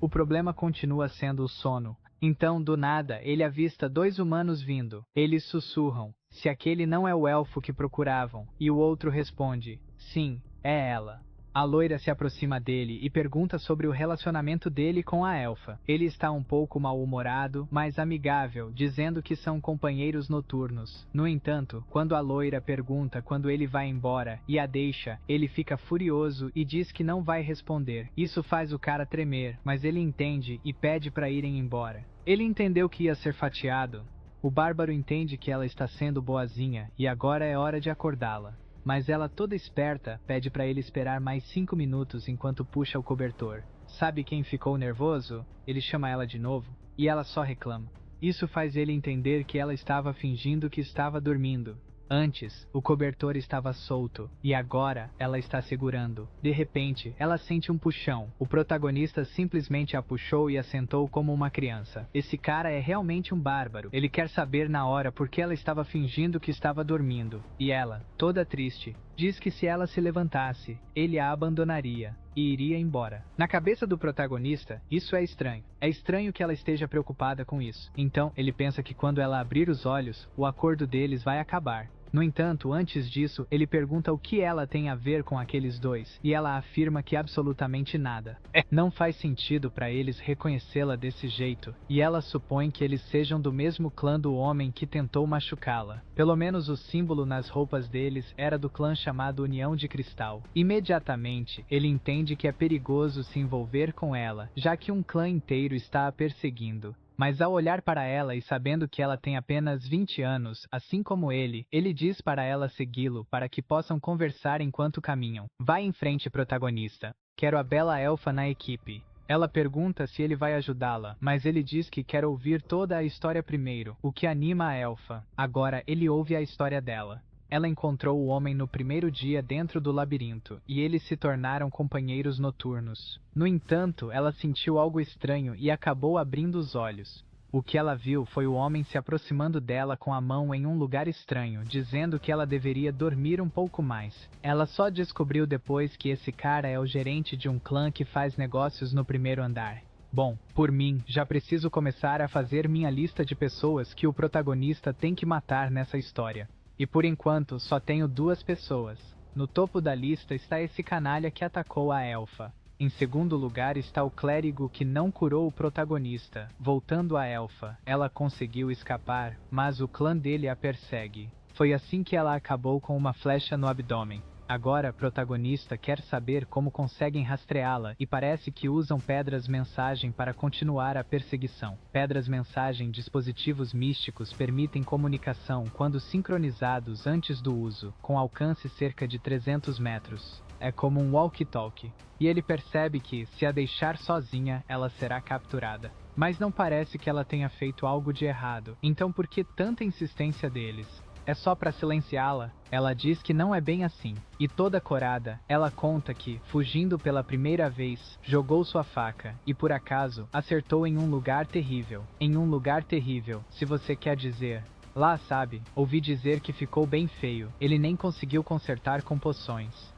O problema continua sendo o sono. Então, do nada, ele avista 2 humanos vindo. Eles sussurram, se aquele não é o elfo que procuravam, e o outro responde, sim, é ela. A loira se aproxima dele e pergunta sobre o relacionamento dele com a elfa. Ele está um pouco mal-humorado, mas amigável, dizendo que são companheiros noturnos. No entanto, quando a loira pergunta quando ele vai embora e a deixa, ele fica furioso e diz que não vai responder. Isso faz o cara tremer, mas ele entende e pede para irem embora. Ele entendeu que ia ser fatiado. O bárbaro entende que ela está sendo boazinha e agora é hora de acordá-la. Mas ela, toda esperta, pede para ele esperar mais 5 minutos enquanto puxa o cobertor. Sabe quem ficou nervoso? Ele chama ela de novo, e ela só reclama. Isso faz ele entender que ela estava fingindo que estava dormindo. Antes, o cobertor estava solto, e agora ela está segurando. De repente, ela sente um puxão. O protagonista simplesmente a puxou e a sentou como uma criança. Esse cara é realmente um bárbaro. Ele quer saber na hora por que ela estava fingindo que estava dormindo. E ela, toda triste, diz que se ela se levantasse, ele a abandonaria e iria embora. Na cabeça do protagonista, isso é estranho. É estranho que ela esteja preocupada com isso. Então, ele pensa que quando ela abrir os olhos, o acordo deles vai acabar. No entanto, antes disso, ele pergunta o que ela tem a ver com aqueles dois, e ela afirma que absolutamente nada. Não faz sentido para eles reconhecê-la desse jeito, e ela supõe que eles sejam do mesmo clã do homem que tentou machucá-la. Pelo menos o símbolo nas roupas deles era do clã chamado União de Cristal. Imediatamente, ele entende que é perigoso se envolver com ela, já que um clã inteiro está a perseguindo. Mas ao olhar para ela e sabendo que ela tem apenas 20 anos, assim como ele diz para ela segui-lo para que possam conversar enquanto caminham. Vai em frente, protagonista. Quero a bela elfa na equipe. Ela pergunta se ele vai ajudá-la, mas ele diz que quer ouvir toda a história primeiro, o que anima a elfa. Agora ele ouve a história dela. Ela encontrou o homem no primeiro dia dentro do labirinto, e eles se tornaram companheiros noturnos. No entanto, ela sentiu algo estranho e acabou abrindo os olhos. O que ela viu foi o homem se aproximando dela com a mão em um lugar estranho, dizendo que ela deveria dormir um pouco mais. Ela só descobriu depois que esse cara é o gerente de um clã que faz negócios no primeiro andar. Bom, por mim, já preciso começar a fazer minha lista de pessoas que o protagonista tem que matar nessa história. E por enquanto, só tenho 2 pessoas. No topo da lista está esse canalha que atacou a elfa. Em segundo lugar está o clérigo que não curou o protagonista. Voltando à elfa, ela conseguiu escapar, mas o clã dele a persegue. Foi assim que ela acabou com uma flecha no abdômen. Agora a protagonista quer saber como conseguem rastreá-la e parece que usam pedras-mensagem para continuar a perseguição. Pedras-mensagem, dispositivos místicos, permitem comunicação quando sincronizados antes do uso, com alcance cerca de 300 metros. É como um walkie-talkie. E ele percebe que, se a deixar sozinha, ela será capturada. Mas não parece que ela tenha feito algo de errado, então por que tanta insistência deles? É só para silenciá-la? Ela diz que não é bem assim. E toda corada, ela conta que, fugindo pela primeira vez, jogou sua faca e, por acaso, acertou em um lugar terrível. Em um lugar terrível, se você quer dizer. Lá, sabe, ouvi dizer que ficou bem feio. Ele nem conseguiu consertar com poções.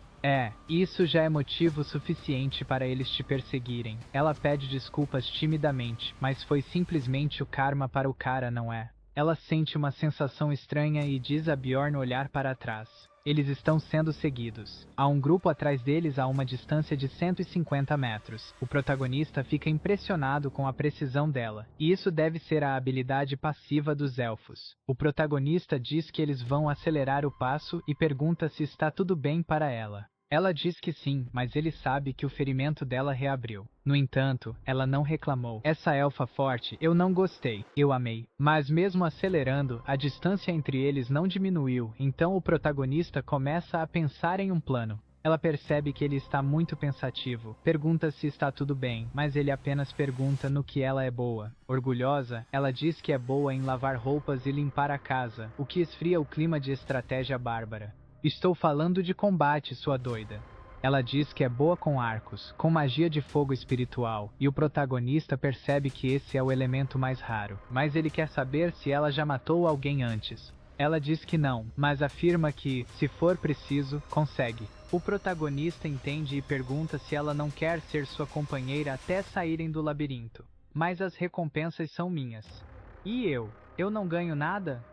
Isso já é motivo suficiente para eles te perseguirem. Ela pede desculpas timidamente, mas foi simplesmente o karma para o cara, não é? Ela sente uma sensação estranha e diz a Bjorn olhar para trás. Eles estão sendo seguidos. Há um grupo atrás deles a uma distância de 150 metros. O protagonista fica impressionado com a precisão dela, e isso deve ser a habilidade passiva dos elfos. O protagonista diz que eles vão acelerar o passo e pergunta se está tudo bem para ela. Ela diz que sim, mas ele sabe que o ferimento dela reabriu. No entanto, ela não reclamou. Essa elfa forte, eu não gostei, eu amei. Mas mesmo acelerando, a distância entre eles não diminuiu, então o protagonista começa a pensar em um plano. Ela percebe que ele está muito pensativo. Pergunta se está tudo bem, mas ele apenas pergunta no que ela é boa. Orgulhosa, ela diz que é boa em lavar roupas e limpar a casa, o que esfria o clima de estratégia bárbara. Estou falando de combate, sua doida. Ela diz que é boa com arcos, com magia de fogo espiritual, e o protagonista percebe que esse é o elemento mais raro. Mas ele quer saber se ela já matou alguém antes. Ela diz que não, mas afirma que, se for preciso, consegue. O protagonista entende e pergunta se ela não quer ser sua companheira até saírem do labirinto. Mas as recompensas são minhas. E eu? Eu não ganho nada?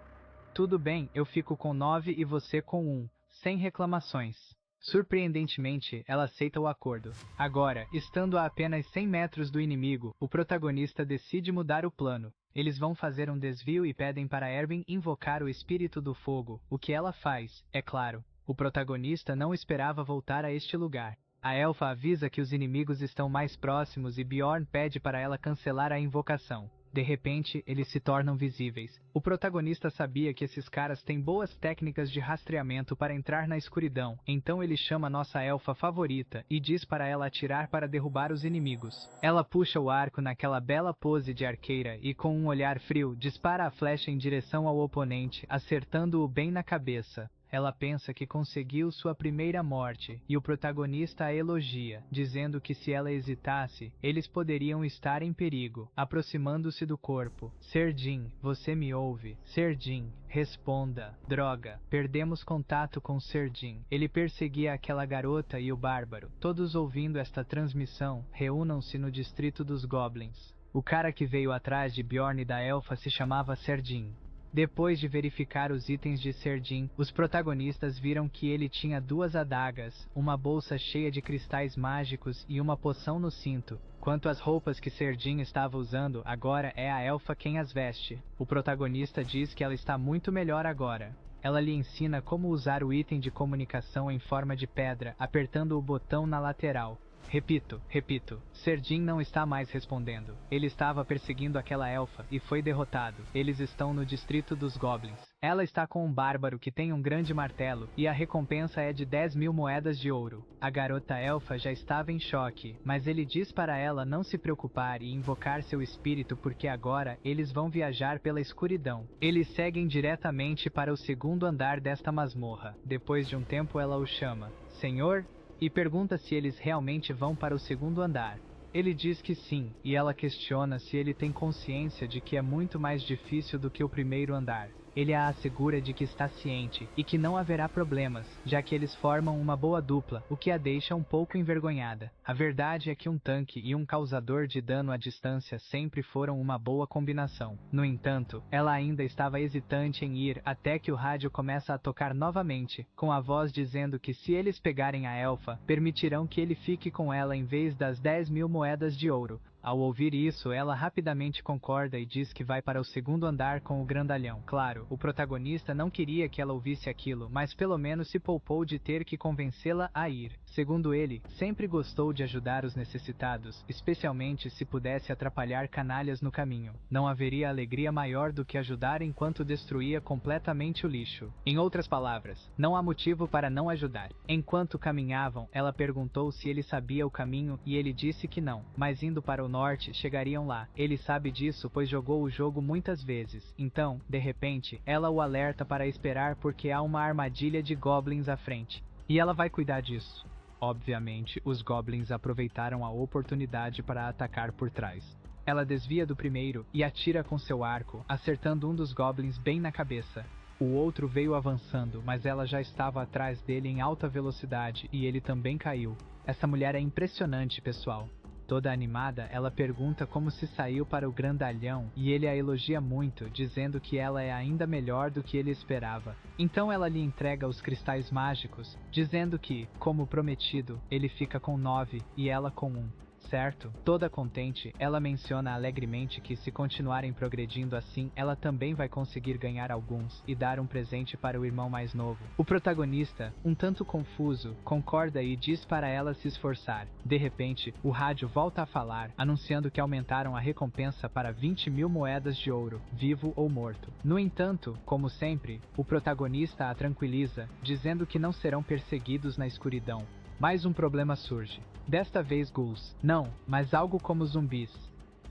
Tudo bem, eu fico com 9 e você com 1. Sem reclamações. Surpreendentemente, ela aceita o acordo. Agora, estando a apenas 100 metros do inimigo, o protagonista decide mudar o plano. Eles vão fazer um desvio e pedem para Erwin invocar o espírito do fogo, o que ela faz, é claro. O protagonista não esperava voltar a este lugar. A elfa avisa que os inimigos estão mais próximos e Bjorn pede para ela cancelar a invocação. De repente, eles se tornam visíveis. O protagonista sabia que esses caras têm boas técnicas de rastreamento para entrar na escuridão, então ele chama nossa elfa favorita e diz para ela atirar para derrubar os inimigos. Ela puxa o arco naquela bela pose de arqueira e com um olhar frio, dispara a flecha em direção ao oponente, acertando-o bem na cabeça. Ela pensa que conseguiu sua primeira morte, e o protagonista a elogia, dizendo que se ela hesitasse, eles poderiam estar em perigo, aproximando-se do corpo. Ser Jin, você me ouve? Ser Jin, responda. Droga, perdemos contato com Ser Jin. Ele perseguia aquela garota e o bárbaro. Todos ouvindo esta transmissão, reúnam-se no distrito dos Goblins. O cara que veio atrás de Bjorn e da elfa se chamava Ser Jin. Depois de verificar os itens de Ser Jin, os protagonistas viram que ele tinha 2 adagas, uma bolsa cheia de cristais mágicos e uma poção no cinto. Quanto às roupas que Ser Jin estava usando, agora é a elfa quem as veste. O protagonista diz que ela está muito melhor agora. Ela lhe ensina como usar o item de comunicação em forma de pedra, apertando o botão na lateral. Repito. Ser Jin não está mais respondendo. Ele estava perseguindo aquela elfa e foi derrotado. Eles estão no distrito dos Goblins. Ela está com um bárbaro que tem um grande martelo e a recompensa é de 10.000 moedas de ouro. A garota elfa já estava em choque, mas ele diz para ela não se preocupar e invocar seu espírito porque agora eles vão viajar pela escuridão. Eles seguem diretamente para o 2º andar desta masmorra. Depois de um tempo ela o chama. Senhor? E pergunta se eles realmente vão para o 2º andar. Ele diz que sim, e ela questiona se ele tem consciência de que é muito mais difícil do que o 1º andar. Ele a assegura de que está ciente e que não haverá problemas, já que eles formam uma boa dupla, o que a deixa um pouco envergonhada. A verdade é que um tanque e um causador de dano à distância sempre foram uma boa combinação. No entanto, ela ainda estava hesitante em ir até que o rádio começa a tocar novamente, com a voz dizendo que se eles pegarem a elfa, permitirão que ele fique com ela em vez das 10.000 moedas de ouro. Ao ouvir isso, ela rapidamente concorda e diz que vai para o 2º andar com o grandalhão. Claro, o protagonista não queria que ela ouvisse aquilo, mas pelo menos se poupou de ter que convencê-la a ir. Segundo ele, sempre gostou de ajudar os necessitados, especialmente se pudesse atrapalhar canalhas no caminho. Não haveria alegria maior do que ajudar enquanto destruía completamente o lixo. Em outras palavras, não há motivo para não ajudar. Enquanto caminhavam, ela perguntou se ele sabia o caminho e ele disse que não, mas indo para o norte chegariam lá. Ele sabe disso pois jogou o jogo muitas vezes. Então, de repente, ela o alerta para esperar porque há uma armadilha de goblins à frente. E ela vai cuidar disso. Obviamente, os goblins aproveitaram a oportunidade para atacar por trás. Ela desvia do primeiro e atira com seu arco, acertando um dos goblins bem na cabeça. O outro veio avançando, mas ela já estava atrás dele em alta velocidade e ele também caiu. Essa mulher é impressionante, pessoal. Toda animada, ela pergunta como se saiu para o grandalhão e ele a elogia muito, dizendo que ela é ainda melhor do que ele esperava. Então ela lhe entrega os cristais mágicos, dizendo que, como prometido, ele fica com 9 e ela com 1. Certo? Toda contente, ela menciona alegremente que se continuarem progredindo assim, ela também vai conseguir ganhar alguns e dar um presente para o irmão mais novo. O protagonista, um tanto confuso, concorda e diz para ela se esforçar. De repente, o rádio volta a falar, anunciando que aumentaram a recompensa para 20.000 moedas de ouro, vivo ou morto. No entanto, como sempre, o protagonista a tranquiliza, dizendo que não serão perseguidos na escuridão. Mais um problema surge. Desta vez ghouls. Não, mas algo como zumbis.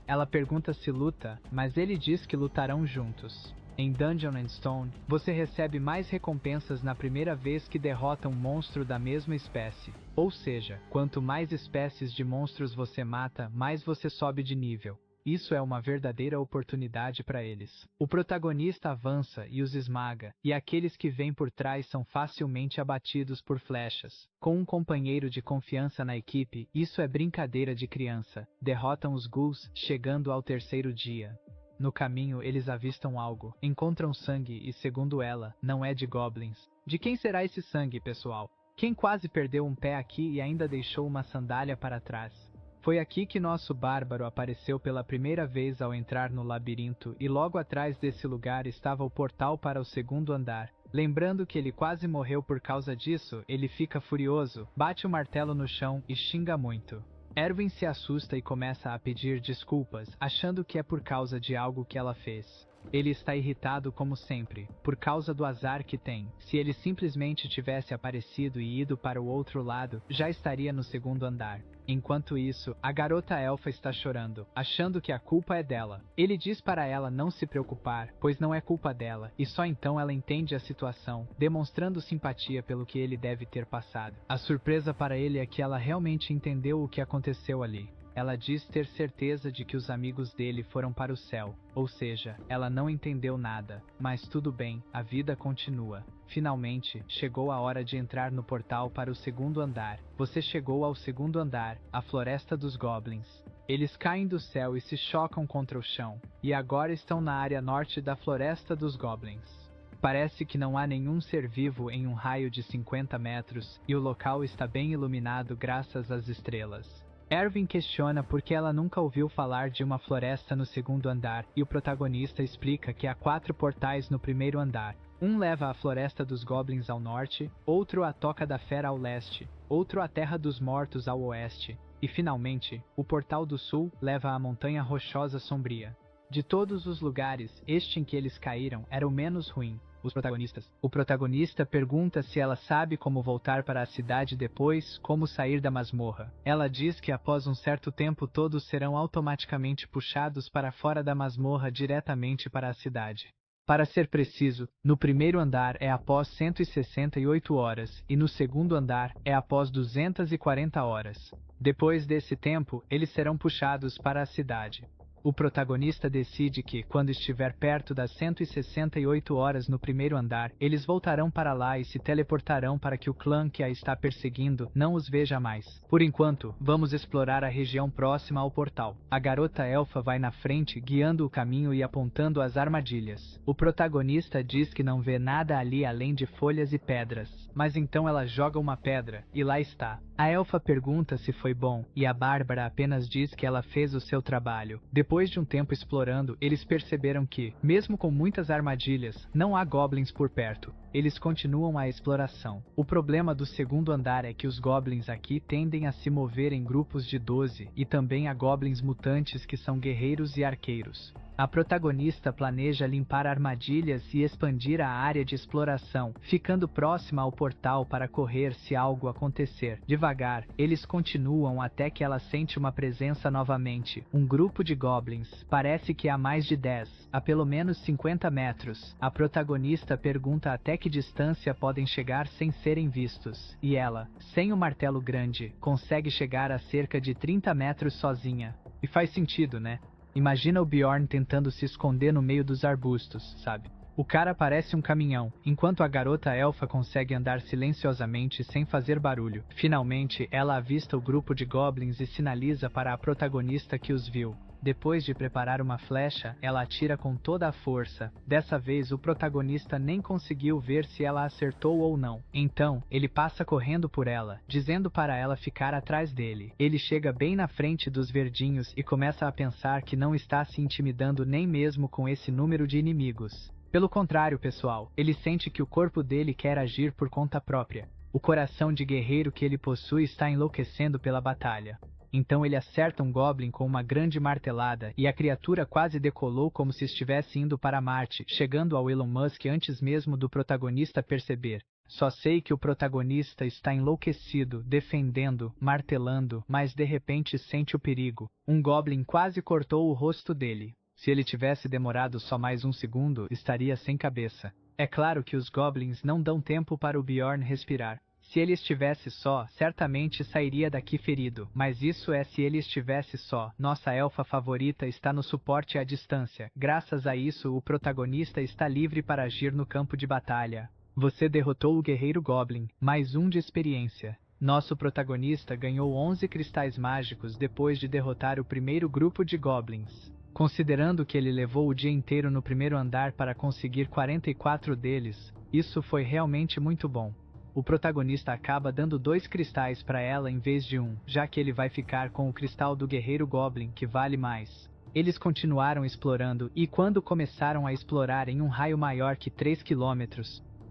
Ela pergunta se luta, mas ele diz que lutarão juntos. Em Dungeon and Stone, você recebe mais recompensas na primeira vez que derrota um monstro da mesma espécie. Ou seja, quanto mais espécies de monstros você mata, mais você sobe de nível. Isso é uma verdadeira oportunidade para eles. O protagonista avança e os esmaga, e aqueles que vêm por trás são facilmente abatidos por flechas. Com um companheiro de confiança na equipe, isso é brincadeira de criança. Derrotam os ghouls, chegando ao 3º dia. No caminho, eles avistam algo, encontram sangue e, segundo ela, não é de goblins. De quem será esse sangue, pessoal? Quem quase perdeu um pé aqui e ainda deixou uma sandália para trás? Foi aqui que nosso bárbaro apareceu pela primeira vez ao entrar no labirinto e logo atrás desse lugar estava o portal para o 2º andar. Lembrando que ele quase morreu por causa disso, ele fica furioso, bate o martelo no chão e xinga muito. Erwin se assusta e começa a pedir desculpas, achando que é por causa de algo que ela fez. Ele está irritado como sempre, por causa do azar que tem. Se ele simplesmente tivesse aparecido e ido para o outro lado, já estaria no segundo andar. Enquanto isso, a garota elfa está chorando, achando que a culpa é dela. Ele diz para ela não se preocupar, pois não é culpa dela, e só então ela entende a situação, demonstrando simpatia pelo que ele deve ter passado. A surpresa para ele é que ela realmente entendeu o que aconteceu ali. Ela diz ter certeza de que os amigos dele foram para o céu, ou seja, ela não entendeu nada, mas tudo bem, a vida continua. Finalmente, chegou a hora de entrar no portal para o segundo andar. Você chegou ao segundo andar, a Floresta dos Goblins. Eles caem do céu e se chocam contra o chão, e agora estão na área norte da Floresta dos Goblins. Parece que não há nenhum ser vivo em um raio de 50 metros, e o local está bem iluminado graças às estrelas. Erwin questiona por que ela nunca ouviu falar de uma floresta no segundo andar, e o protagonista explica que há 4 portais no primeiro andar. Um leva à Floresta dos Goblins ao norte, outro à Toca da Fera ao leste, outro à Terra dos Mortos ao oeste, e finalmente, o portal do sul leva à Montanha Rochosa Sombria. De todos os lugares, este em que eles caíram era o menos ruim. Os protagonistas. O protagonista pergunta se ela sabe como voltar para a cidade depois, como sair da masmorra. Ela diz que após um certo tempo todos serão automaticamente puxados para fora da masmorra diretamente para a cidade. Para ser preciso, no primeiro andar é após 168 horas e no segundo andar é após 240 horas. Depois desse tempo, eles serão puxados para a cidade. O protagonista decide que, quando estiver perto das 168 horas no primeiro andar, eles voltarão para lá e se teleportarão para que o clã que a está perseguindo não os veja mais. Por enquanto, vamos explorar a região próxima ao portal. A garota elfa vai na frente, guiando o caminho e apontando as armadilhas. O protagonista diz que não vê nada ali além de folhas e pedras, mas então ela joga uma pedra, e lá está. A elfa pergunta se foi bom, e a Bárbara apenas diz que ela fez o seu trabalho. Depois de um tempo explorando, eles perceberam que, mesmo com muitas armadilhas, não há goblins por perto. Eles continuam a exploração. O problema do segundo andar é que os goblins aqui tendem a se mover em grupos de 12, e também há goblins mutantes que são guerreiros e arqueiros. A protagonista planeja limpar armadilhas e expandir a área de exploração, ficando próxima ao portal para correr se algo acontecer. Devagar, eles continuam até que ela sente uma presença novamente. Um grupo de goblins, parece que há mais de 10, a pelo menos 50 metros. A protagonista pergunta até que distância podem chegar sem serem vistos, e ela, sem o martelo grande, consegue chegar a cerca de 30 metros sozinha. E faz sentido, né? Imagina o Bjorn tentando se esconder no meio dos arbustos, sabe? O cara parece um caminhão, enquanto a garota elfa consegue andar silenciosamente sem fazer barulho. Finalmente, ela avista o grupo de goblins e sinaliza para a protagonista que os viu. Depois de preparar uma flecha, ela atira com toda a força. Dessa vez, o protagonista nem conseguiu ver se ela acertou ou não. Então, ele passa correndo por ela, dizendo para ela ficar atrás dele. Ele chega bem na frente dos verdinhos e começa a pensar que não está se intimidando nem mesmo com esse número de inimigos. Pelo contrário, pessoal, ele sente que o corpo dele quer agir por conta própria. O coração de guerreiro que ele possui está enlouquecendo pela batalha. Então ele acerta um goblin com uma grande martelada e a criatura quase decolou como se estivesse indo para Marte, chegando ao Elon Musk antes mesmo do protagonista perceber. Só sei que o protagonista está enlouquecido, defendendo, martelando, mas de repente sente o perigo. Um goblin quase cortou o rosto dele. Se ele tivesse demorado só mais um segundo, estaria sem cabeça. É claro que os goblins não dão tempo para o Bjorn respirar. Se ele estivesse só, certamente sairia daqui ferido, mas isso é se ele estivesse só. Nossa elfa favorita está no suporte à distância. Graças a isso, o protagonista está livre para agir no campo de batalha. Você derrotou o guerreiro Goblin, mais um de experiência. Nosso protagonista ganhou 11 cristais mágicos depois de derrotar o primeiro grupo de Goblins. Considerando que ele levou o dia inteiro no primeiro andar para conseguir 44 deles, isso foi realmente muito bom. O protagonista acaba dando 2 cristais para ela em vez de um, já que ele vai ficar com o cristal do guerreiro Goblin, que vale mais. Eles continuaram explorando e quando começaram a explorar em um raio maior que 3 km,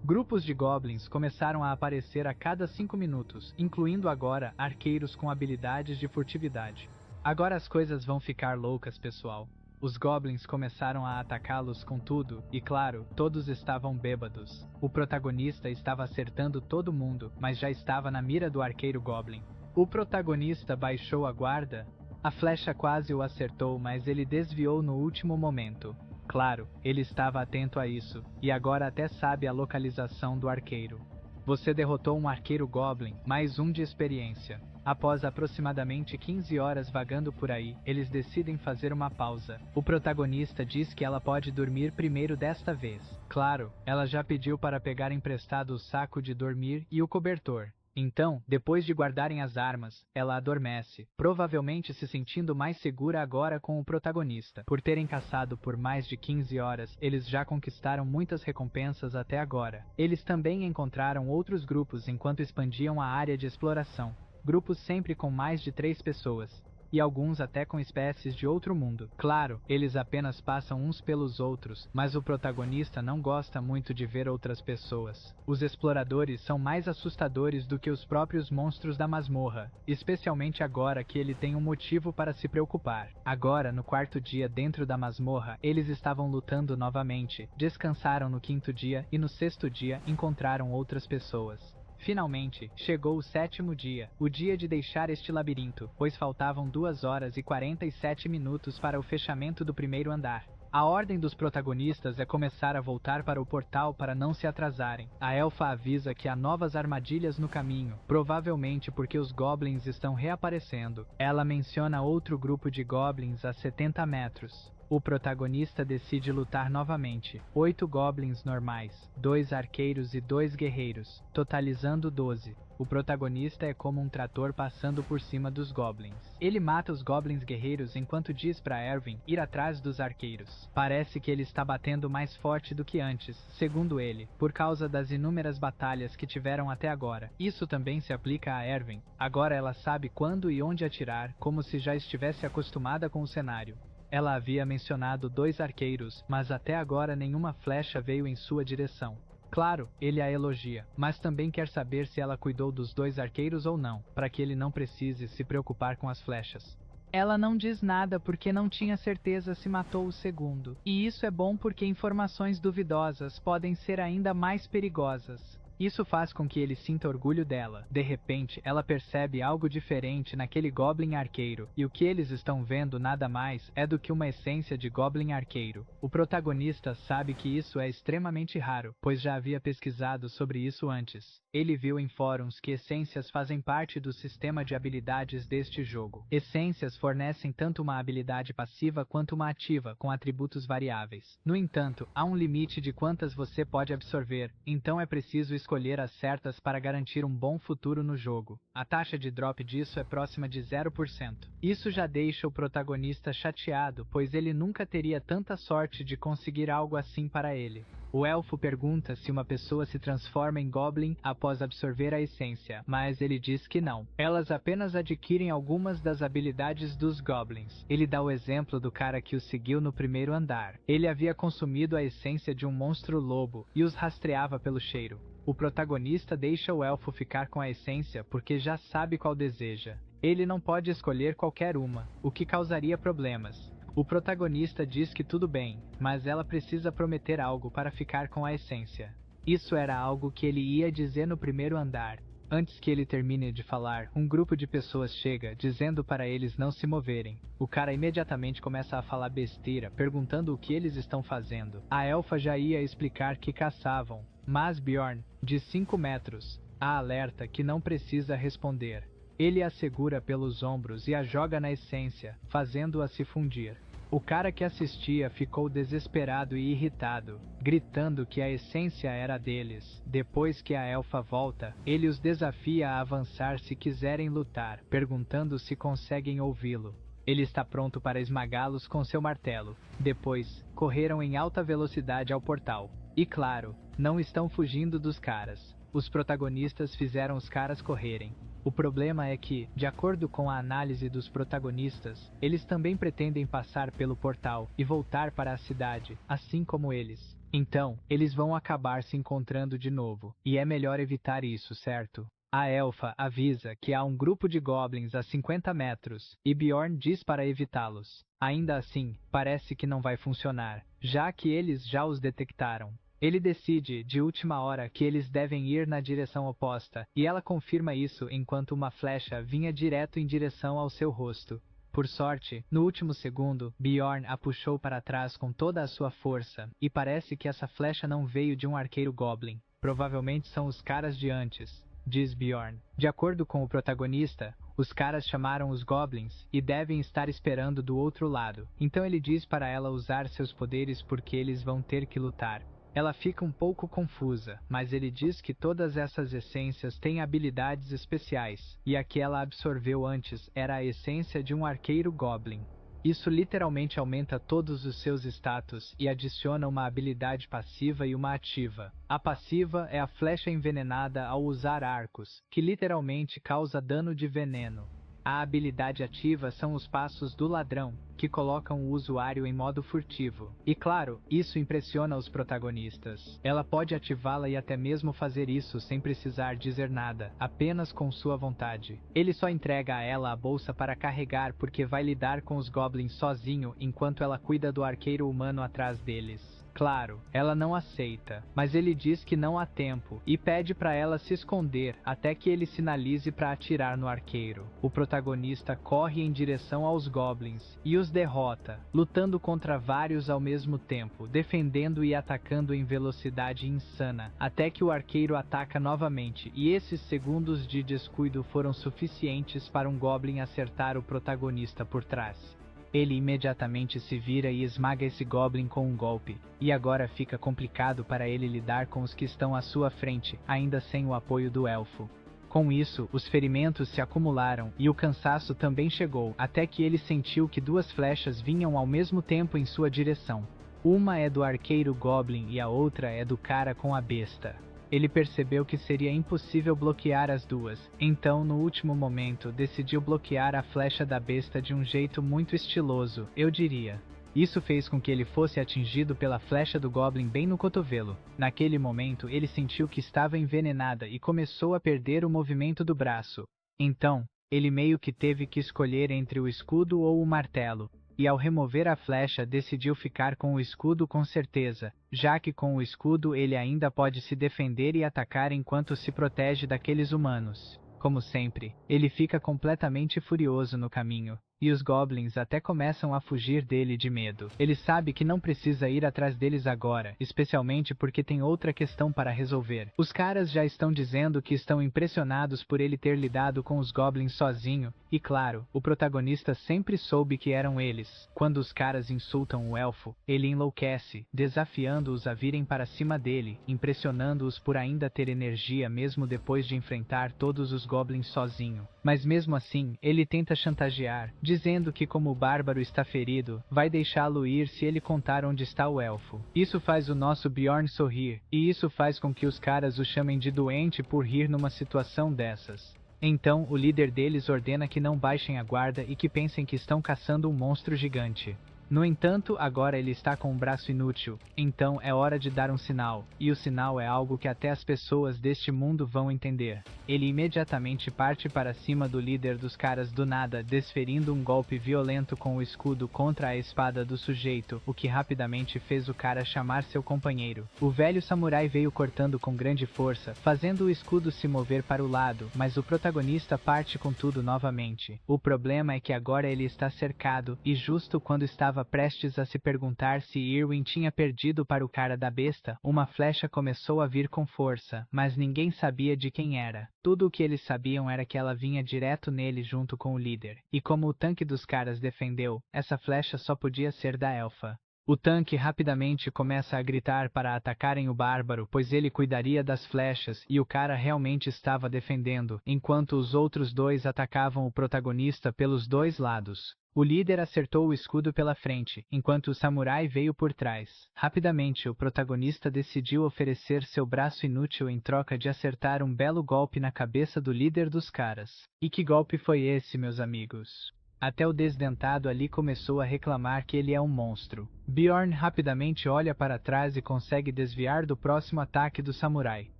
Grupos de goblins começaram a aparecer a cada 5 minutos, incluindo agora arqueiros com habilidades de furtividade. Agora as coisas vão ficar loucas, pessoal. Os goblins começaram a atacá-los com tudo, e claro, todos estavam bêbados. O protagonista estava acertando todo mundo, mas já estava na mira do arqueiro goblin. O protagonista baixou a guarda. A flecha quase o acertou, mas ele desviou no último momento. Claro, ele estava atento a isso, e agora até sabe a localização do arqueiro. Você derrotou um arqueiro goblin, mais um de experiência. Após aproximadamente 15 horas vagando por aí, eles decidem fazer uma pausa. O protagonista diz que ela pode dormir primeiro desta vez. Claro, ela já pediu para pegar emprestado o saco de dormir e o cobertor. Então, depois de guardarem as armas, ela adormece, provavelmente se sentindo mais segura agora com o protagonista. Por terem caçado por mais de 15 horas, eles já conquistaram muitas recompensas até agora. Eles também encontraram outros grupos enquanto expandiam a área de exploração. Grupos sempre com mais de 3 pessoas, e alguns até com espécies de outro mundo. Claro, eles apenas passam uns pelos outros, mas o protagonista não gosta muito de ver outras pessoas. Os exploradores são mais assustadores do que os próprios monstros da masmorra, especialmente agora que ele tem um motivo para se preocupar. Agora, no 4º dia dentro da masmorra, eles estavam lutando novamente, descansaram no 5º dia e no 6º dia encontraram outras pessoas. Finalmente, chegou o 7º dia, o dia de deixar este labirinto, pois faltavam 2 horas e 47 minutos para o fechamento do 1º andar. A ordem dos protagonistas é começar a voltar para o portal para não se atrasarem. A elfa avisa que há novas armadilhas no caminho, provavelmente porque os goblins estão reaparecendo. Ela menciona outro grupo de goblins a 70 metros. O protagonista decide lutar novamente. 8 goblins normais, 2 arqueiros e 2 guerreiros, totalizando 12. O protagonista é como um trator passando por cima dos goblins. Ele mata os goblins guerreiros enquanto diz para Erwin ir atrás dos arqueiros. Parece que ele está batendo mais forte do que antes, segundo ele, por causa das inúmeras batalhas que tiveram até agora. Isso também se aplica a Erwin. Agora ela sabe quando e onde atirar, como se já estivesse acostumada com o cenário. Ela havia mencionado 2 arqueiros, mas até agora nenhuma flecha veio em sua direção. Claro, ele a elogia, mas também quer saber se ela cuidou dos 2 arqueiros ou não, para que ele não precise se preocupar com as flechas. Ela não diz nada porque não tinha certeza se matou o segundo. E isso é bom porque informações duvidosas podem ser ainda mais perigosas. Isso faz com que ele sinta orgulho dela. De repente, ela percebe algo diferente naquele Goblin arqueiro, e o que eles estão vendo nada mais é do que uma essência de Goblin arqueiro. O protagonista sabe que isso é extremamente raro, pois já havia pesquisado sobre isso antes. Ele viu em fóruns que essências fazem parte do sistema de habilidades deste jogo. Essências fornecem tanto uma habilidade passiva quanto uma ativa, com atributos variáveis. No entanto, há um limite de quantas você pode absorver, então é preciso escolher as certas para garantir um bom futuro no jogo. A taxa de drop disso é próxima de 0%. Isso já deixa o protagonista chateado, pois ele nunca teria tanta sorte de conseguir algo assim para ele. O elfo pergunta se uma pessoa se transforma em Goblin após absorver a essência, mas ele diz que não. Elas apenas adquirem algumas das habilidades dos Goblins. Ele dá o exemplo do cara que o seguiu no 1º andar. Ele havia consumido a essência de um monstro lobo e os rastreava pelo cheiro. O protagonista deixa o elfo ficar com a essência porque já sabe qual deseja. Ele não pode escolher qualquer uma, o que causaria problemas. O protagonista diz que tudo bem, mas ela precisa prometer algo para ficar com a essência. Isso era algo que ele ia dizer no 1º andar. Antes que ele termine de falar, um grupo de pessoas chega, dizendo para eles não se moverem. O cara imediatamente começa a falar besteira, perguntando o que eles estão fazendo. A elfa já ia explicar que caçavam, mas Bjorn, de 5 metros, a alerta que não precisa responder. Ele a segura pelos ombros e a joga na essência, fazendo-a se fundir. O cara que assistia ficou desesperado e irritado, gritando que a essência era deles. Depois que a elfa volta, ele os desafia a avançar se quiserem lutar, perguntando se conseguem ouvi-lo. Ele está pronto para esmagá-los com seu martelo. Depois, correram em alta velocidade ao portal. E claro, não estão fugindo dos caras. Os protagonistas fizeram os caras correrem. O problema é que, de acordo com a análise dos protagonistas, eles também pretendem passar pelo portal e voltar para a cidade, assim como eles. Então, eles vão acabar se encontrando de novo, e é melhor evitar isso, certo? A elfa avisa que há um grupo de goblins a 50 metros, e Bjorn diz para evitá-los. Ainda assim, parece que não vai funcionar, já que eles já os detectaram. Ele decide, de última hora, que eles devem ir na direção oposta, e ela confirma isso enquanto uma flecha vinha direto em direção ao seu rosto. Por sorte, no último segundo, Bjorn a puxou para trás com toda a sua força, e parece que essa flecha não veio de um arqueiro goblin. Provavelmente são os caras de antes, diz Bjorn. De acordo com o protagonista, os caras chamaram os goblins e devem estar esperando do outro lado. Então ele diz para ela usar seus poderes porque eles vão ter que lutar. Ela fica um pouco confusa, mas ele diz que todas essas essências têm habilidades especiais, e a que ela absorveu antes era a essência de um arqueiro goblin. Isso literalmente aumenta todos os seus status e adiciona uma habilidade passiva e uma ativa. A passiva é a flecha envenenada ao usar arcos, que literalmente causa dano de veneno. A habilidade ativa são os passos do ladrão, que colocam o usuário em modo furtivo. E claro, isso impressiona os protagonistas. Ela pode ativá-la e até mesmo fazer isso sem precisar dizer nada, apenas com sua vontade. Ele só entrega a ela a bolsa para carregar porque vai lidar com os goblins sozinho enquanto ela cuida do arqueiro humano atrás deles. Claro, ela não aceita, mas ele diz que não há tempo e pede para ela se esconder até que ele sinalize para atirar no arqueiro. O protagonista corre em direção aos goblins e os derrota, lutando contra vários ao mesmo tempo, defendendo e atacando em velocidade insana, até que o arqueiro ataca novamente e esses segundos de descuido foram suficientes para um goblin acertar o protagonista por trás. Ele imediatamente se vira e esmaga esse goblin com um golpe, e agora fica complicado para ele lidar com os que estão à sua frente, ainda sem o apoio do elfo. Com isso, os ferimentos se acumularam e o cansaço também chegou, até que ele sentiu que duas flechas vinham ao mesmo tempo em sua direção. Uma é do arqueiro goblin e a outra é do cara com a besta. Ele percebeu que seria impossível bloquear as duas, então no último momento decidiu bloquear a flecha da besta de um jeito muito estiloso, eu diria. Isso fez com que ele fosse atingido pela flecha do goblin bem no cotovelo. Naquele momento ele sentiu que estava envenenada e começou a perder o movimento do braço. Então, ele meio que teve que escolher entre o escudo ou o martelo. E ao remover a flecha decidiu ficar com o escudo com certeza, já que com o escudo ele ainda pode se defender e atacar enquanto se protege daqueles humanos. Como sempre, ele fica completamente furioso no caminho, e os goblins até começam a fugir dele de medo. Ele sabe que não precisa ir atrás deles agora, especialmente porque tem outra questão para resolver. Os caras já estão dizendo que estão impressionados por ele ter lidado com os goblins sozinho, e claro, o protagonista sempre soube que eram eles. Quando os caras insultam o elfo, ele enlouquece, desafiando-os a virem para cima dele, impressionando-os por ainda ter energia mesmo depois de enfrentar todos os goblins sozinho. Mas mesmo assim, ele tenta chantagear, dizendo que como o bárbaro está ferido, vai deixá-lo ir se ele contar onde está o elfo. Isso faz o nosso Bjorn sorrir, e isso faz com que os caras o chamem de doente por rir numa situação dessas. Então, o líder deles ordena que não baixem a guarda e que pensem que estão caçando um monstro gigante. No entanto, agora ele está com um braço inútil, então é hora de dar um sinal, e o sinal é algo que até as pessoas deste mundo vão entender. Ele imediatamente parte para cima do líder dos caras do nada, desferindo um golpe violento com o escudo contra a espada do sujeito, o que rapidamente fez o cara chamar seu companheiro. O velho samurai veio cortando com grande força, fazendo o escudo se mover para o lado, mas o protagonista parte com tudo novamente. O problema é que agora ele está cercado, e justo quando estava prestes a se perguntar se Irwin tinha perdido para o cara da besta, uma flecha começou a vir com força, mas ninguém sabia de quem era. Tudo o que eles sabiam era que ela vinha direto nele junto com o líder, e como o tanque dos caras defendeu, essa flecha só podia ser da elfa. O tanque rapidamente começa a gritar para atacarem o bárbaro, pois ele cuidaria das flechas e o cara realmente estava defendendo, enquanto os outros dois atacavam o protagonista pelos dois lados. O líder acertou o escudo pela frente, enquanto o samurai veio por trás. Rapidamente, o protagonista decidiu oferecer seu braço inútil em troca de acertar um belo golpe na cabeça do líder dos caras. E que golpe foi esse, meus amigos? Até o desdentado ali começou a reclamar que ele é um monstro. Bjorn rapidamente olha para trás e consegue desviar do próximo ataque do samurai.